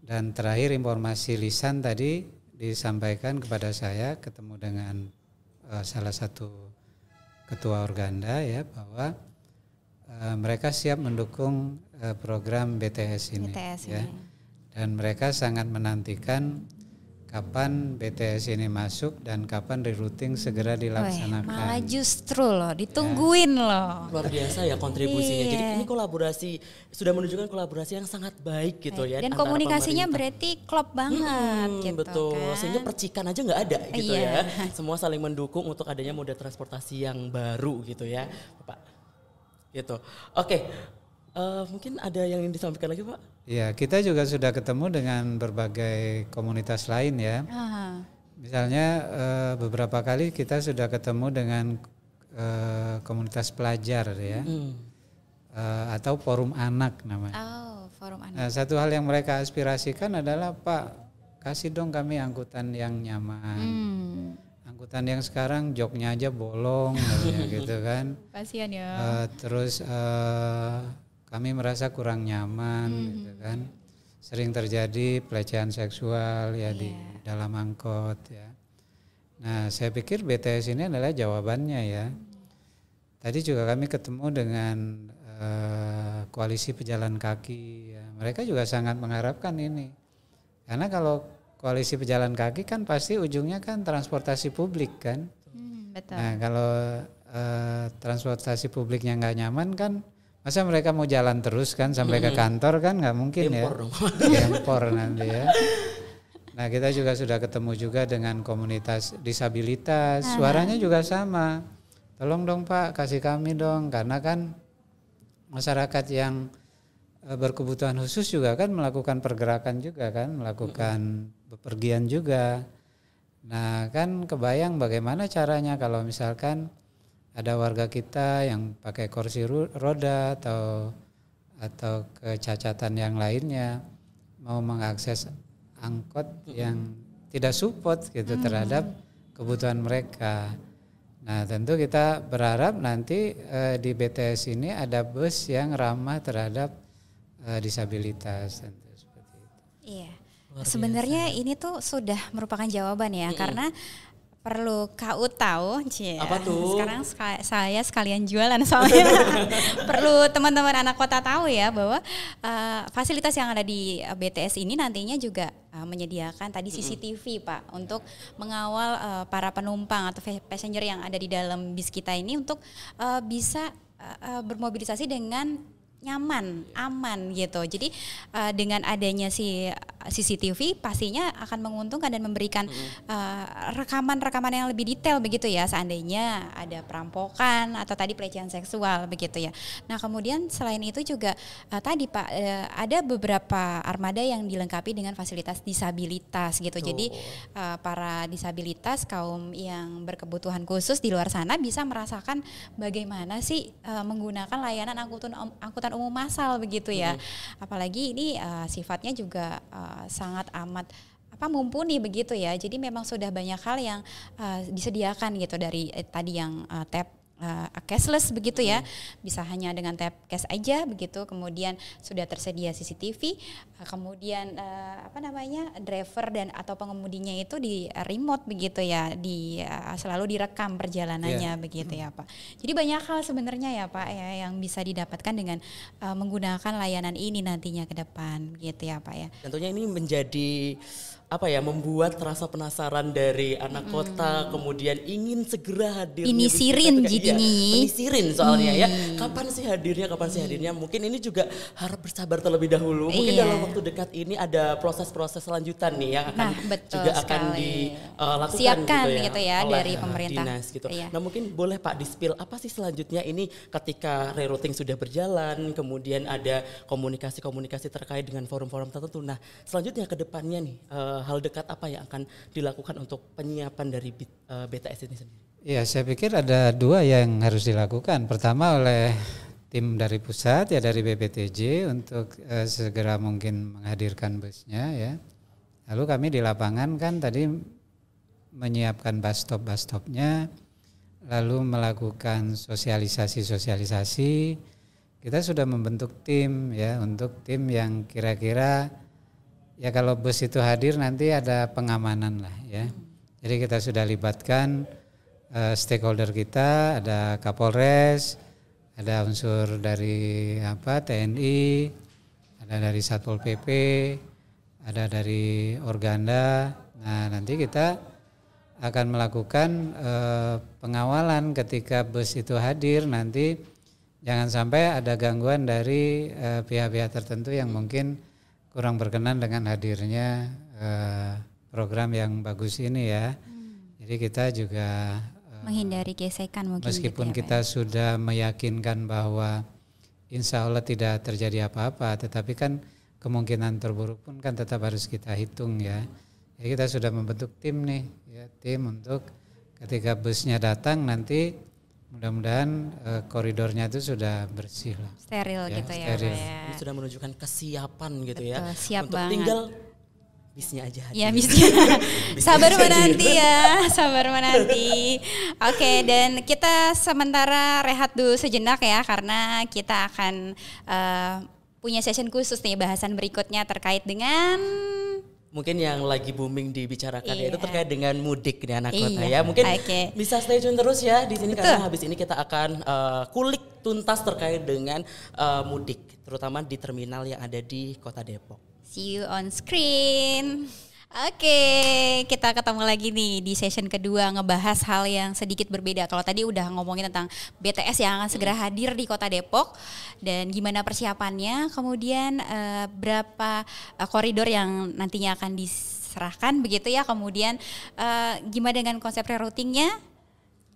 Dan terakhir informasi lisan tadi disampaikan kepada saya, ketemu dengan salah satu ketua organda ya, bahwa mereka siap mendukung program BTS ini. Ya. Dan mereka sangat menantikan kapan BTS ini masuk dan kapan rerouting segera dilaksanakan. Malah justru loh ditungguin loh. Luar biasa ya kontribusinya. Jadi ini kolaborasi, sudah menunjukkan kolaborasi yang sangat baik gitu ya. Dan komunikasinya berarti klop banget gitu betul. kan. Sehingga percikan aja nggak ada gitu ya. Semua saling mendukung untuk adanya moda transportasi yang baru gitu ya Pak. Gitu. Oke. Mungkin ada yang ingin disampaikan lagi Pak? Ya, kita juga sudah ketemu dengan berbagai komunitas lain ya. Misalnya beberapa kali kita sudah ketemu dengan komunitas pelajar ya, atau forum anak namanya. Forum anak. Nah, satu hal yang mereka aspirasikan adalah Pak, kasih dong kami angkutan yang nyaman. Angkutan yang sekarang joknya aja bolong gitu kan. Kasian ya. Terus kami merasa kurang nyaman gitu kan. Sering terjadi pelecehan seksual ya di dalam angkot ya. Nah, saya pikir BTS ini adalah jawabannya ya. Tadi juga kami ketemu dengan koalisi pejalan kaki ya. Mereka juga sangat mengharapkan ini. Karena kalau koalisi pejalan kaki kan pasti ujungnya kan transportasi publik kan. Betul. Nah, kalau transportasi publiknya nggak nyaman kan, masa mereka mau jalan terus kan sampai ke kantor kan nggak mungkin Impor ya. Impor nanti ya. Nah, kita juga sudah ketemu juga dengan komunitas disabilitas. Suaranya juga sama. Tolong dong Pak, kasih kami dong, karena kan masyarakat yang berkebutuhan khusus juga kan melakukan pergerakan juga kan, melakukan bepergian juga. Nah, kan kebayang bagaimana caranya kalau misalkan ada warga kita yang pakai kursi roda atau kecacatan yang lainnya mau mengakses angkot yang tidak support gitu terhadap kebutuhan mereka. Nah, tentu kita berharap nanti di BTS ini ada bus yang ramah terhadap disabilitas, tentu seperti itu. Iya. Sebenarnya ini tuh sudah merupakan jawaban ya, karena perlu KU tahu, Apa tuh? Sekarang saya sekalian jualan soalnya. Perlu teman-teman anak kota tahu ya bahwa fasilitas yang ada di BTS ini nantinya juga menyediakan tadi CCTV Pak untuk mengawal para penumpang atau passenger yang ada di dalam bis kita ini untuk bisa bermobilisasi dengan nyaman, aman gitu. Jadi dengan adanya si CCTV pastinya akan menguntungkan dan memberikan rekaman-rekaman yang lebih detail begitu ya, seandainya ada perampokan atau tadi pelecehan seksual begitu ya. Nah, kemudian selain itu juga tadi Pak ada beberapa armada yang dilengkapi dengan fasilitas disabilitas gitu. Jadi para disabilitas kaum yang berkebutuhan khusus di luar sana bisa merasakan bagaimana sih menggunakan layanan angkutan umum massal begitu ya. Apalagi ini sifatnya juga sangat amat mumpuni begitu ya. Jadi memang sudah banyak hal yang disediakan gitu dari tadi yang tap cashless begitu ya, bisa hanya dengan tap cash aja begitu. Kemudian sudah tersedia CCTV, kemudian driver dan atau pengemudinya itu di remote begitu ya, selalu direkam perjalanannya begitu ya Pak. Jadi banyak hal sebenarnya ya Pak ya yang bisa didapatkan dengan menggunakan layanan ini nantinya ke depan gitu ya Pak ya. Tentunya ini menjadi membuat rasa penasaran dari anak kota, kemudian ingin segera hadir. Inisirin jadinya. Inisirin soalnya ya. Kapan sih hadirnya? Mungkin ini juga harap bersabar terlebih dahulu. Mungkin dalam waktu dekat ini ada proses-proses selanjutan nih yang akan juga akan dilakukan siapkan gitu ya oleh dari pemerintah. Dinas gitu. Nah, mungkin boleh Pak di-spill apa sih selanjutnya ini ketika rerouting sudah berjalan, kemudian ada komunikasi-komunikasi terkait dengan forum-forum tertentu. Nah, selanjutnya ke depannya nih hal dekat apa yang akan dilakukan untuk penyiapan dari BTS ini sendiri? Ya, saya pikir ada dua yang harus dilakukan. Pertama oleh tim dari pusat ya, dari BPTJ untuk segera mungkin menghadirkan busnya ya. Lalu kami di lapangan kan tadi menyiapkan bus stopnya, lalu melakukan sosialisasi. Kita sudah membentuk tim ya, untuk tim yang kira-kira ya kalau bus itu hadir nanti ada pengamanan lah ya. Jadi kita sudah libatkan stakeholder kita, ada Kapolres, ada unsur dari TNI, ada dari Satpol PP, ada dari Organda. Nah, nanti kita akan melakukan pengawalan ketika bus itu hadir, nanti jangan sampai ada gangguan dari pihak-pihak tertentu yang mungkin kurang berkenan dengan hadirnya program yang bagus ini ya. Jadi kita juga menghindari gesekan mungkin. Meskipun gitu ya, kita sudah meyakinkan bahwa insya Allah tidak terjadi apa-apa, tetapi kan kemungkinan terburuk pun kan tetap harus kita hitung ya. Jadi kita sudah membentuk tim nih, ya, tim untuk ketika busnya datang nanti mudah-mudahan koridornya itu sudah bersih lah. Steril gitu steril. ya. Ini sudah menunjukkan kesiapan gitu. Betul, ya. siap untuk banget. tinggal bisnya aja hadir. Ya bisnya. Sabar menanti ya, sabar menanti. Oke, dan kita sementara rehat dulu sejenak ya, karena kita akan punya session khusus nih, bahasan berikutnya terkait dengan mungkin yang lagi booming dibicarakan Iya. yaitu terkait dengan mudik nih anak kota Iya, ya. Mungkin oke. bisa stay tune terus ya di sini Betul. karena habis ini kita akan kulik tuntas terkait dengan mudik, terutama di terminal yang ada di Kota Depok. See you on screen. Oke, kita ketemu lagi nih di session kedua ngebahas hal yang sedikit berbeda. Kalau tadi udah ngomongin tentang BTS yang akan segera hadir di Kota Depok dan gimana persiapannya, kemudian berapa koridor yang nantinya akan diserahkan begitu ya, kemudian gimana dengan konsep reroutingnya.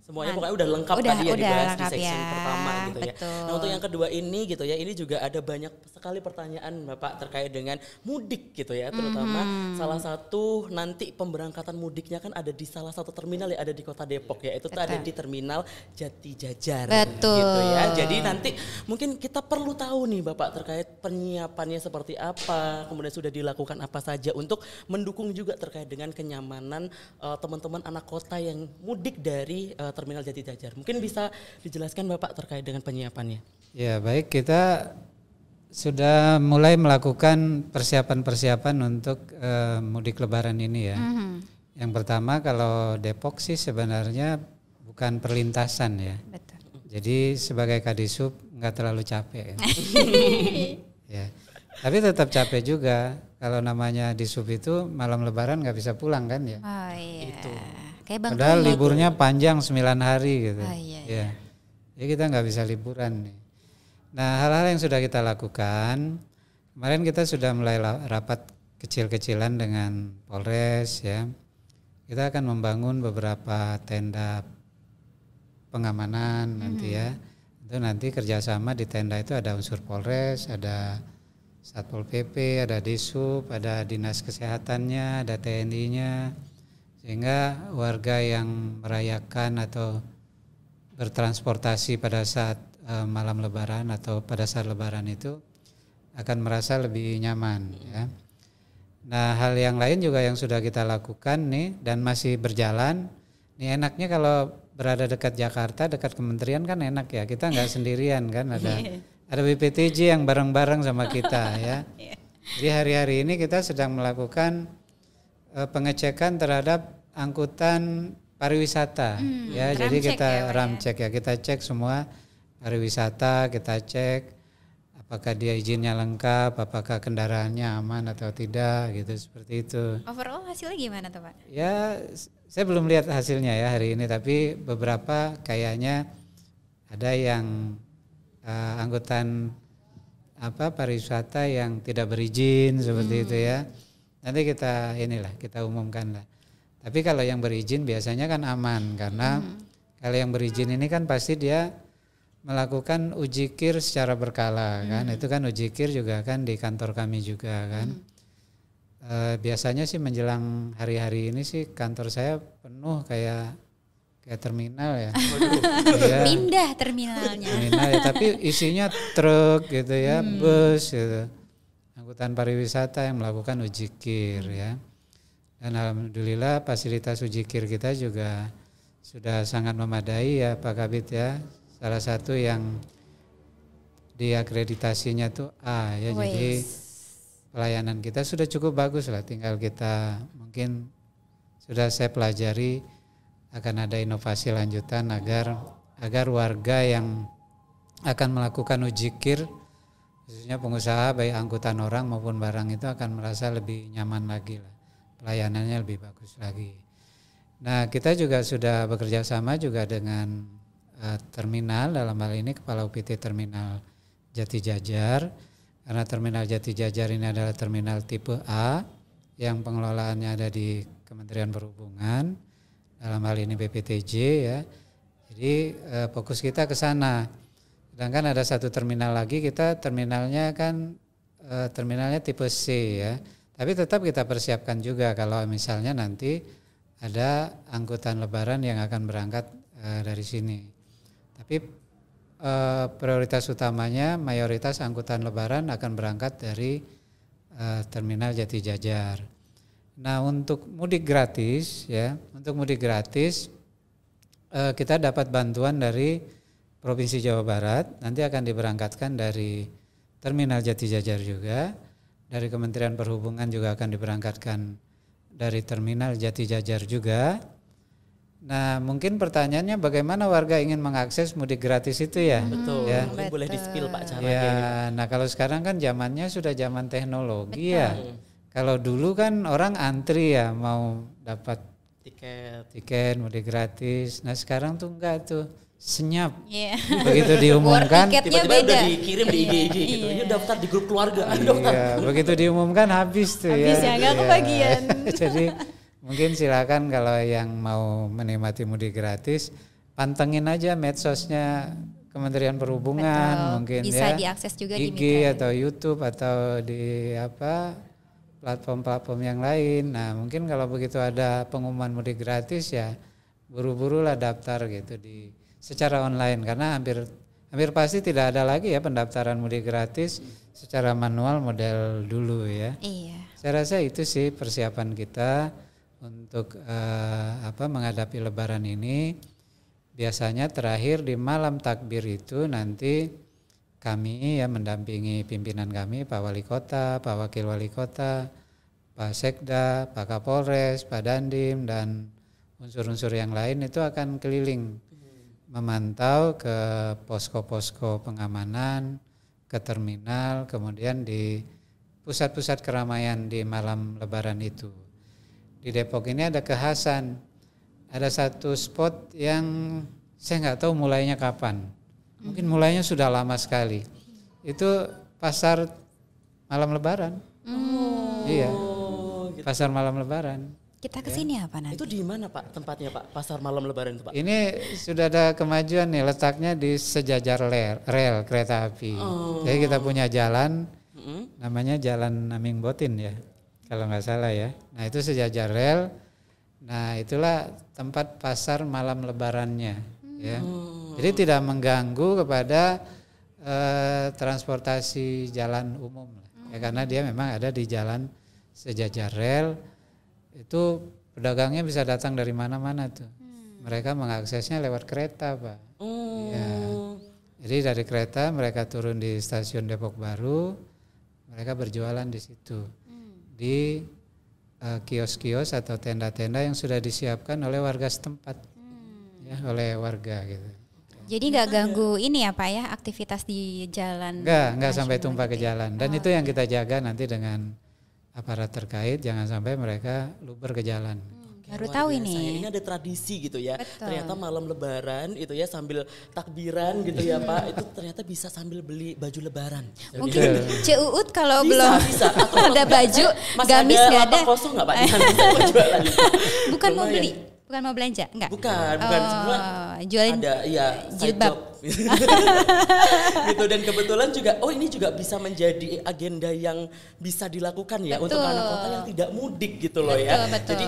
Semuanya pokoknya udah lengkap tadi ya udah dibahas di lengkap section ya, pertama gitu ya. betul. Nah untuk yang kedua ini gitu ya, ini juga ada banyak sekali pertanyaan Bapak terkait dengan mudik gitu ya. Terutama salah satu nanti pemberangkatan mudiknya kan ada di salah satu terminal yang ada di Kota Depok ya. Itu tuh ada di terminal Jati Jajar. Betul. Gitu ya. Jadi nanti mungkin kita perlu tahu nih Bapak terkait penyiapannya seperti apa. Kemudian sudah dilakukan apa saja untuk mendukung juga terkait dengan kenyamanan teman-teman anak kota yang mudik dari terminal Jati Jajar. Mungkin bisa dijelaskan Bapak terkait dengan penyiapannya. Ya baik, kita sudah mulai melakukan persiapan-persiapan untuk mudik lebaran ini ya. Yang pertama kalau Depok sih sebenarnya bukan perlintasan ya. Betul. Jadi sebagai Kadisub nggak terlalu capek. Ya. Tapi tetap capek juga kalau namanya di sub itu malam lebaran nggak bisa pulang kan ya. Oh iya. Itu. Kayak Bang Padahal Toy. liburnya panjang 9 hari gitu. Oh, iya, Ya. Jadi kita nggak bisa liburan nih. Nah hal-hal yang sudah kita lakukan, kemarin kita sudah mulai rapat kecil-kecilan dengan Polres ya. Kita akan membangun beberapa tenda pengamanan nanti ya. Itu nanti kerjasama di tenda itu ada unsur Polres, ada Satpol PP, ada Disub, ada Dinas Kesehatannya, ada TNI-nya. Sehingga warga yang merayakan atau bertransportasi pada saat malam lebaran atau pada saat lebaran itu akan merasa lebih nyaman ya. Nah hal yang lain juga yang sudah kita lakukan nih dan masih berjalan. Nih enaknya kalau berada dekat Jakarta, dekat kementerian kan enak ya. Kita nggak sendirian kan, ada BPTJ yang bareng-bareng sama kita ya. Jadi hari-hari ini kita sedang melakukan pengecekan terhadap angkutan pariwisata ya. Jadi kita ramcek ya, kita cek semua pariwisata, kita cek apakah dia izinnya lengkap, apakah kendaraannya aman atau tidak gitu, seperti itu. Overall hasilnya gimana tuh Pak? Ya saya belum lihat hasilnya ya hari ini, tapi beberapa kayaknya ada yang angkutan pariwisata yang tidak berizin seperti itu ya. Nanti kita umumkan lah. Tapi kalau yang berizin biasanya kan aman karena kalau yang berizin ini kan pasti dia melakukan uji kir secara berkala kan. Itu kan uji kir juga kan di kantor kami juga kan. Biasanya sih menjelang hari-hari ini sih kantor saya penuh kayak terminal ya. Ya. Pindah terminalnya. Terminal ya, tapi isinya truk gitu ya, bus gitu. Angkutan pariwisata yang melakukan uji kir ya. Dan alhamdulillah fasilitas uji kir kita juga sudah sangat memadai ya Pak Kabid ya. Salah satu yang diakreditasinya tuh A ya. Jadi pelayanan kita sudah cukup bagus lah, tinggal kita mungkin sudah saya pelajari akan ada inovasi lanjutan agar warga yang akan melakukan uji kir khususnya pengusaha baik angkutan orang maupun barang itu akan merasa lebih nyaman lagi lah, pelayanannya lebih bagus lagi. Nah kita juga sudah bekerja sama juga dengan terminal, dalam hal ini Kepala UPT Terminal Jati Jajar, karena Terminal Jati Jajar ini adalah terminal tipe A yang pengelolaannya ada di Kementerian Perhubungan, dalam hal ini BPTJ ya. Jadi fokus kita ke sana. Sedangkan ada satu terminal lagi, kita terminalnya kan terminalnya tipe C ya. Tapi tetap kita persiapkan juga kalau misalnya nanti ada angkutan lebaran yang akan berangkat dari sini. Tapi prioritas utamanya mayoritas angkutan lebaran akan berangkat dari terminal Jati Jajar. Nah untuk mudik gratis ya, kita dapat bantuan dari Provinsi Jawa Barat, nanti akan diberangkatkan dari terminal Jati Jajar juga, dari Kementerian Perhubungan juga akan diberangkatkan dari terminal Jatijajar juga. Nah, mungkin pertanyaannya bagaimana warga ingin mengakses mudik gratis itu ya? Betul. Ya. Mungkin boleh di-spill Pak caranya. Ya, nah kalau sekarang kan zamannya sudah zaman teknologi ya. Kalau dulu kan orang antri ya mau dapat tiket mudik gratis. Nah, sekarang tuh enggak tuh. Senyap. Begitu diumumkan tiba-tiba udah dikirim di IG gitu. Ini daftar di grup keluarga. Iya, begitu diumumkan habis tuh habis ya, nggak kebagian. Jadi mungkin silakan kalau yang mau menikmati mudik gratis pantengin aja medsosnya Kementerian Perhubungan. Betul. Mungkin bisa ya diakses juga IG di atau YouTube atau di platform-platform yang lain. Nah, mungkin kalau begitu ada pengumuman mudik gratis ya buru-burulah daftar gitu secara online, karena hampir pasti tidak ada lagi ya pendaftaran mudik gratis secara manual model dulu ya. Iya. Saya rasa itu sih persiapan kita untuk menghadapi Lebaran ini. Biasanya terakhir di malam takbir itu nanti kami ya mendampingi pimpinan kami, Pak Wali Kota, Pak Wakil Wali Kota, Pak Sekda, Pak Kapolres, Pak Dandim dan unsur-unsur yang lain itu akan keliling memantau ke posko-posko pengamanan, ke terminal, kemudian di pusat-pusat keramaian di malam Lebaran itu. Di Depok ini ada kekhasan, ada satu spot yang saya nggak tahu mulainya kapan, mungkin mulainya sudah lama sekali. Itu pasar malam Lebaran. Iya, gitu. Pasar malam Lebaran. Kita kesini apa nanti? Itu di mana Pak tempatnya Pak, pasar malam Lebaran itu Pak? Ini sudah ada kemajuan nih, letaknya di sejajar rel kereta api. Jadi kita punya jalan, namanya Jalan Naming Botin ya, kalau nggak salah ya. Nah itu sejajar rel, nah itulah tempat pasar malam Lebarannya. Ya. Jadi tidak mengganggu kepada transportasi jalan umum, ya, karena dia memang ada di jalan sejajar rel. Itu pedagangnya bisa datang dari mana-mana tuh. Mereka mengaksesnya lewat kereta Pak. Ya. Jadi dari kereta mereka turun di stasiun Depok Baru, mereka berjualan di situ. Di kios-kios atau tenda-tenda yang sudah disiapkan oleh warga setempat. Ya, oleh warga gitu. Jadi nggak ganggu ini ya Pak ya, aktivitas di jalan? Enggak sampai tumpah ke jalan. Dan itu yang kita jaga nanti dengan aparat terkait, jangan sampai mereka luber ke jalan. Baru tahu ini. Ini ada tradisi gitu ya. Betul. Ternyata malam Lebaran itu ya sambil takbiran gitu ya Pak. Itu ternyata bisa sambil beli baju Lebaran. Mungkin Ceuut kalau bisa. ada baju gamis nggak ada. Kosong nggak Pak? Jualan. Bukan mau beli, bukan mau belanja, enggak? Bukan. Jualin ada jilbab. Gitu, dan kebetulan juga ini juga bisa menjadi agenda yang bisa dilakukan ya. Betul. Untuk anak kota yang tidak mudik gitu loh. Betul. Jadi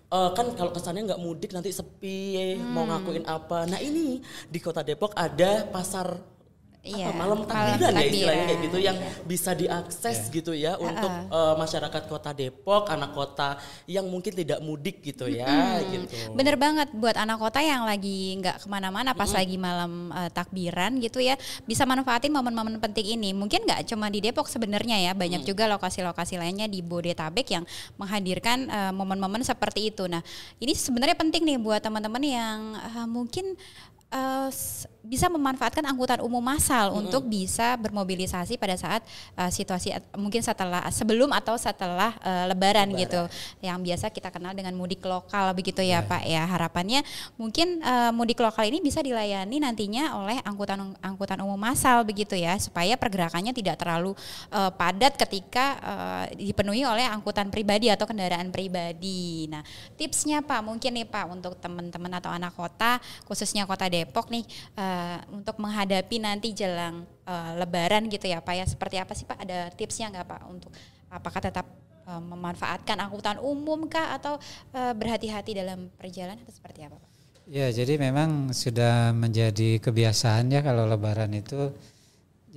kan kalau kesannya nggak mudik nanti sepi, mau ngakuin apa. Nah ini di Kota Depok ada pasar malam takbiran ya istilahnya kayak gitu yang bisa diakses gitu ya untuk masyarakat Kota Depok, anak kota yang mungkin tidak mudik gitu ya. Gitu. Bener banget, buat anak kota yang lagi nggak kemana-mana pas lagi malam takbiran gitu ya, bisa manfaatin momen-momen penting ini. Mungkin nggak cuma di Depok sebenarnya ya, banyak juga lokasi-lokasi lainnya di Bodetabek yang menghadirkan momen-momen seperti itu. Nah ini sebenarnya penting nih buat teman-teman yang mungkin bisa memanfaatkan angkutan umum massal untuk bisa bermobilisasi pada saat situasi mungkin sebelum atau setelah Lebaran gitu, yang biasa kita kenal dengan mudik lokal begitu ya Pak ya. Harapannya mungkin mudik lokal ini bisa dilayani nantinya oleh angkutan umum massal begitu ya, supaya pergerakannya tidak terlalu padat ketika dipenuhi oleh angkutan pribadi atau kendaraan pribadi. Nah tipsnya Pak mungkin nih Pak untuk teman-teman atau anak kota khususnya Kota Depok nih untuk menghadapi nanti jelang Lebaran gitu ya Pak ya, seperti apa sih Pak, ada tipsnya nggak Pak untuk apakah tetap memanfaatkan angkutan umum kah atau berhati-hati dalam perjalanan atau seperti apa Pak? Ya jadi memang sudah menjadi kebiasaan ya kalau Lebaran itu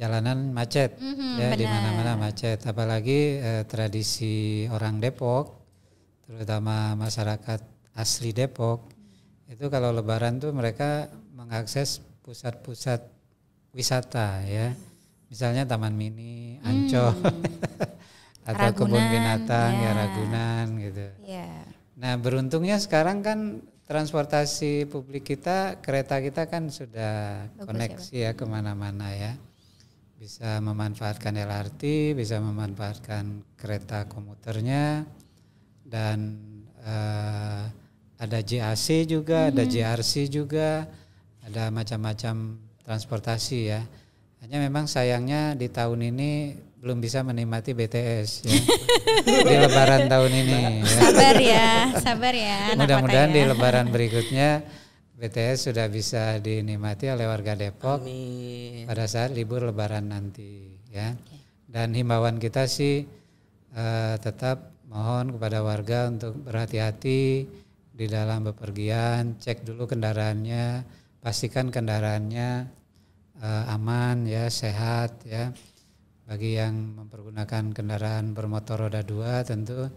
jalanan macet ya, di mana-mana macet, apalagi tradisi orang Depok terutama masyarakat asli Depok itu kalau Lebaran tuh mereka mengakses pusat-pusat wisata ya, misalnya Taman Mini, Ancol, atau kebun Ragunan, binatang ya. ya Ragunan gitu. Iya. Nah beruntungnya sekarang kan transportasi publik kita, kereta kita kan sudah Bagus koneksi ya kemana-mana ya. Bisa memanfaatkan LRT, bisa memanfaatkan kereta komuternya, dan ada JAC juga, ada JRC juga, ada macam-macam transportasi ya. Hanya memang sayangnya di tahun ini belum bisa menikmati BTS ya. Di Lebaran tahun ini. Ya. Sabar ya. anak Mudah-mudahan kota di ya. Lebaran berikutnya BTS sudah bisa dinikmati oleh warga Depok Amin. pada saat libur Lebaran nanti ya. Dan himbauan kita sih tetap mohon kepada warga untuk berhati-hati di dalam bepergian, cek dulu kendaraannya, pastikan kendaraannya aman ya, sehat ya. Bagi yang mempergunakan kendaraan bermotor roda 2 tentu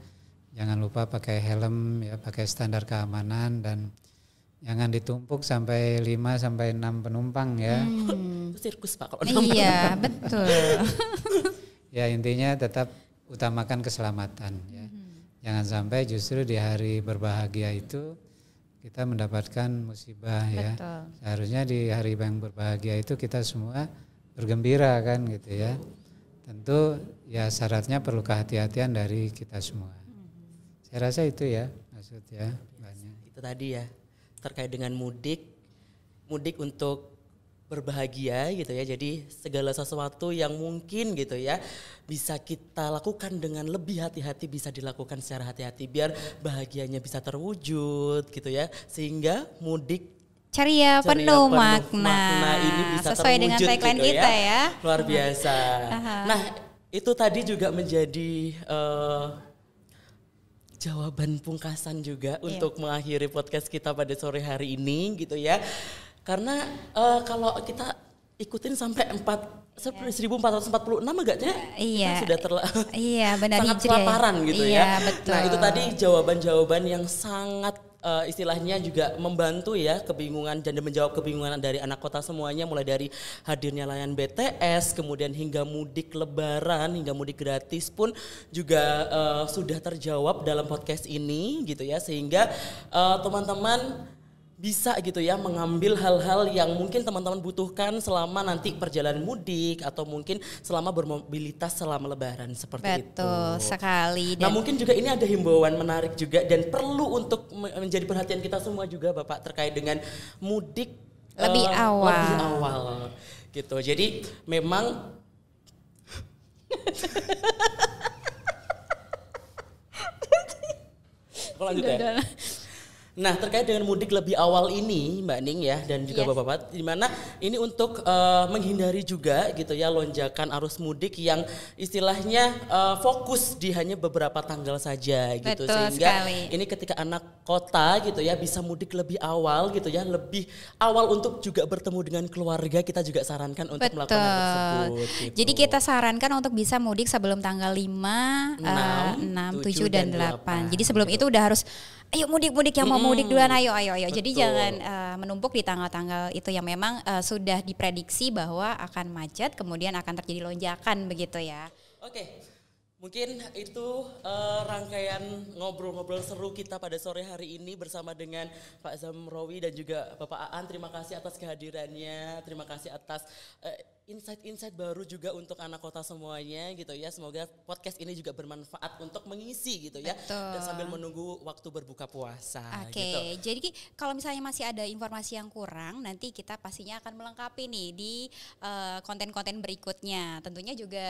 jangan lupa pakai helm ya, pakai standar keamanan, dan jangan ditumpuk sampai 5 sampai 6 penumpang ya. Itu sirkus Pak kalau Iya, betul. Ya intinya tetap utamakan keselamatan ya. Jangan sampai justru di hari berbahagia itu kita mendapatkan musibah ya. Betul. Seharusnya di hari yang berbahagia itu kita semua bergembira kan gitu ya. Tentu ya syaratnya perlu kehati-hatian dari kita semua. Saya rasa itu ya maksudnya banyak. Itu tadi ya terkait dengan mudik untuk berbahagia gitu ya. Jadi segala sesuatu yang mungkin gitu ya bisa kita lakukan dengan lebih hati-hati, bisa dilakukan secara hati-hati biar bahagianya bisa terwujud gitu ya. Sehingga mudik Ceria penuh makna. Ini bisa sesuai dengan terwujud tagline gitu kita ya. Luar biasa. Nah, itu tadi juga menjadi jawaban pungkasan juga untuk mengakhiri podcast kita pada sore hari ini gitu ya. Karena kalau kita ikutin sampai 1446 agaknya kita sudah benar, sangat hijrah kelaparan gitu ya. Betul. Nah, itu tadi jawaban-jawaban yang sangat istilahnya juga membantu ya kebingungan dan menjawab kebingungan dari anak kota semuanya, mulai dari hadirnya layanan BTS, kemudian hingga mudik lebaran, hingga mudik gratis pun juga sudah terjawab dalam podcast ini gitu ya, sehingga teman-teman bisa gitu ya mengambil hal-hal yang mungkin teman-teman butuhkan selama nanti perjalanan mudik atau mungkin selama bermobilitas selama lebaran seperti itu. Betul sekali. Nah mungkin juga ini ada himbauan menarik juga dan perlu untuk menjadi perhatian kita semua juga Bapak terkait dengan mudik lebih awal gitu. Jadi memang lanjut ya. Nah terkait dengan mudik lebih awal ini Mbak Ning ya dan juga Bapak-Bapak, di mana ini untuk menghindari juga gitu ya lonjakan arus mudik yang istilahnya fokus di hanya beberapa tanggal saja gitu. Betul sehingga sekali. ini ketika anak kota gitu ya bisa mudik lebih awal gitu ya, lebih awal untuk juga bertemu dengan keluarga, kita juga sarankan untuk melakukan hal tersebut gitu. Jadi kita sarankan untuk bisa mudik sebelum tanggal 5, 6, 7 dan 8. Jadi sebelum itu udah harus ayo mudik-mudik yang mau mudik duluan, ayo. Jadi jangan menumpuk di tanggal-tanggal itu yang memang sudah diprediksi bahwa akan macet, kemudian akan terjadi lonjakan begitu ya. Oke. Mungkin itu rangkaian ngobrol-ngobrol seru kita pada sore hari ini bersama dengan Pak Zamrowi dan juga Bapak Aan. Terima kasih atas kehadirannya, terima kasih atas insight-insight baru juga untuk anak kota semuanya gitu ya. Semoga podcast ini juga bermanfaat untuk mengisi gitu ya. Betul. Dan sambil menunggu waktu berbuka puasa. Oke, gitu. jadi kalau misalnya masih ada informasi yang kurang, nanti kita pastinya akan melengkapi nih di konten-konten berikutnya. Tentunya juga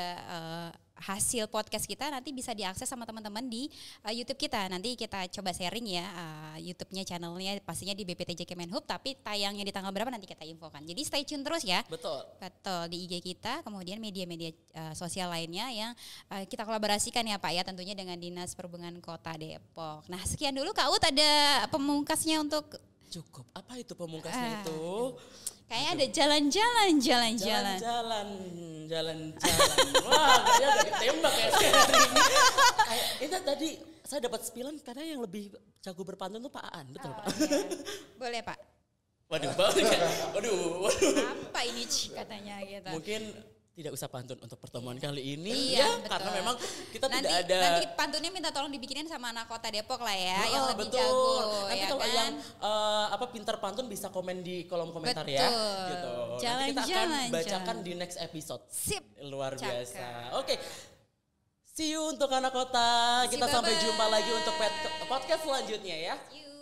hasil podcast kita nanti bisa diakses sama teman-teman di YouTube kita. Nanti kita coba sharing ya YouTube-nya, channelnya pastinya di BPTJ Kemenhub, tapi tayangnya di tanggal berapa nanti kita infokan. Jadi stay tune terus ya. Betul di IG kita, kemudian media-media sosial lainnya yang kita kolaborasikan ya Pak ya, tentunya dengan Dinas Perhubungan Kota Depok. Nah sekian dulu Kak Ut, ada pemungkasnya untuk cukup. Apa itu pemungkasnya itu? Kayaknya ada jalan-jalan. Wah, kayaknya tembak ya hari ini. Itu tadi saya dapat spilan karena yang lebih jago berpantun tuh Pak Aan, betul Pak? Iya. Boleh Pak. Waduh. Apa ini katanya gitu. Mungkin tidak usah pantun untuk pertemuan kali ini Iya, ya, karena memang kita nanti, tidak ada. Nanti pantunnya minta tolong dibikinin sama anak kota Depok lah ya, yang lebih betul. jago. Nanti ya kalau kan? yang pintar pantun bisa komen di kolom komentar ya. Gitu. Nanti kita akan Jalan-jalan. bacakan di next episode. Sip. Luar Cakep. biasa. Oke. See you untuk anak kota. Kita sampai jumpa lagi untuk podcast selanjutnya ya. See you.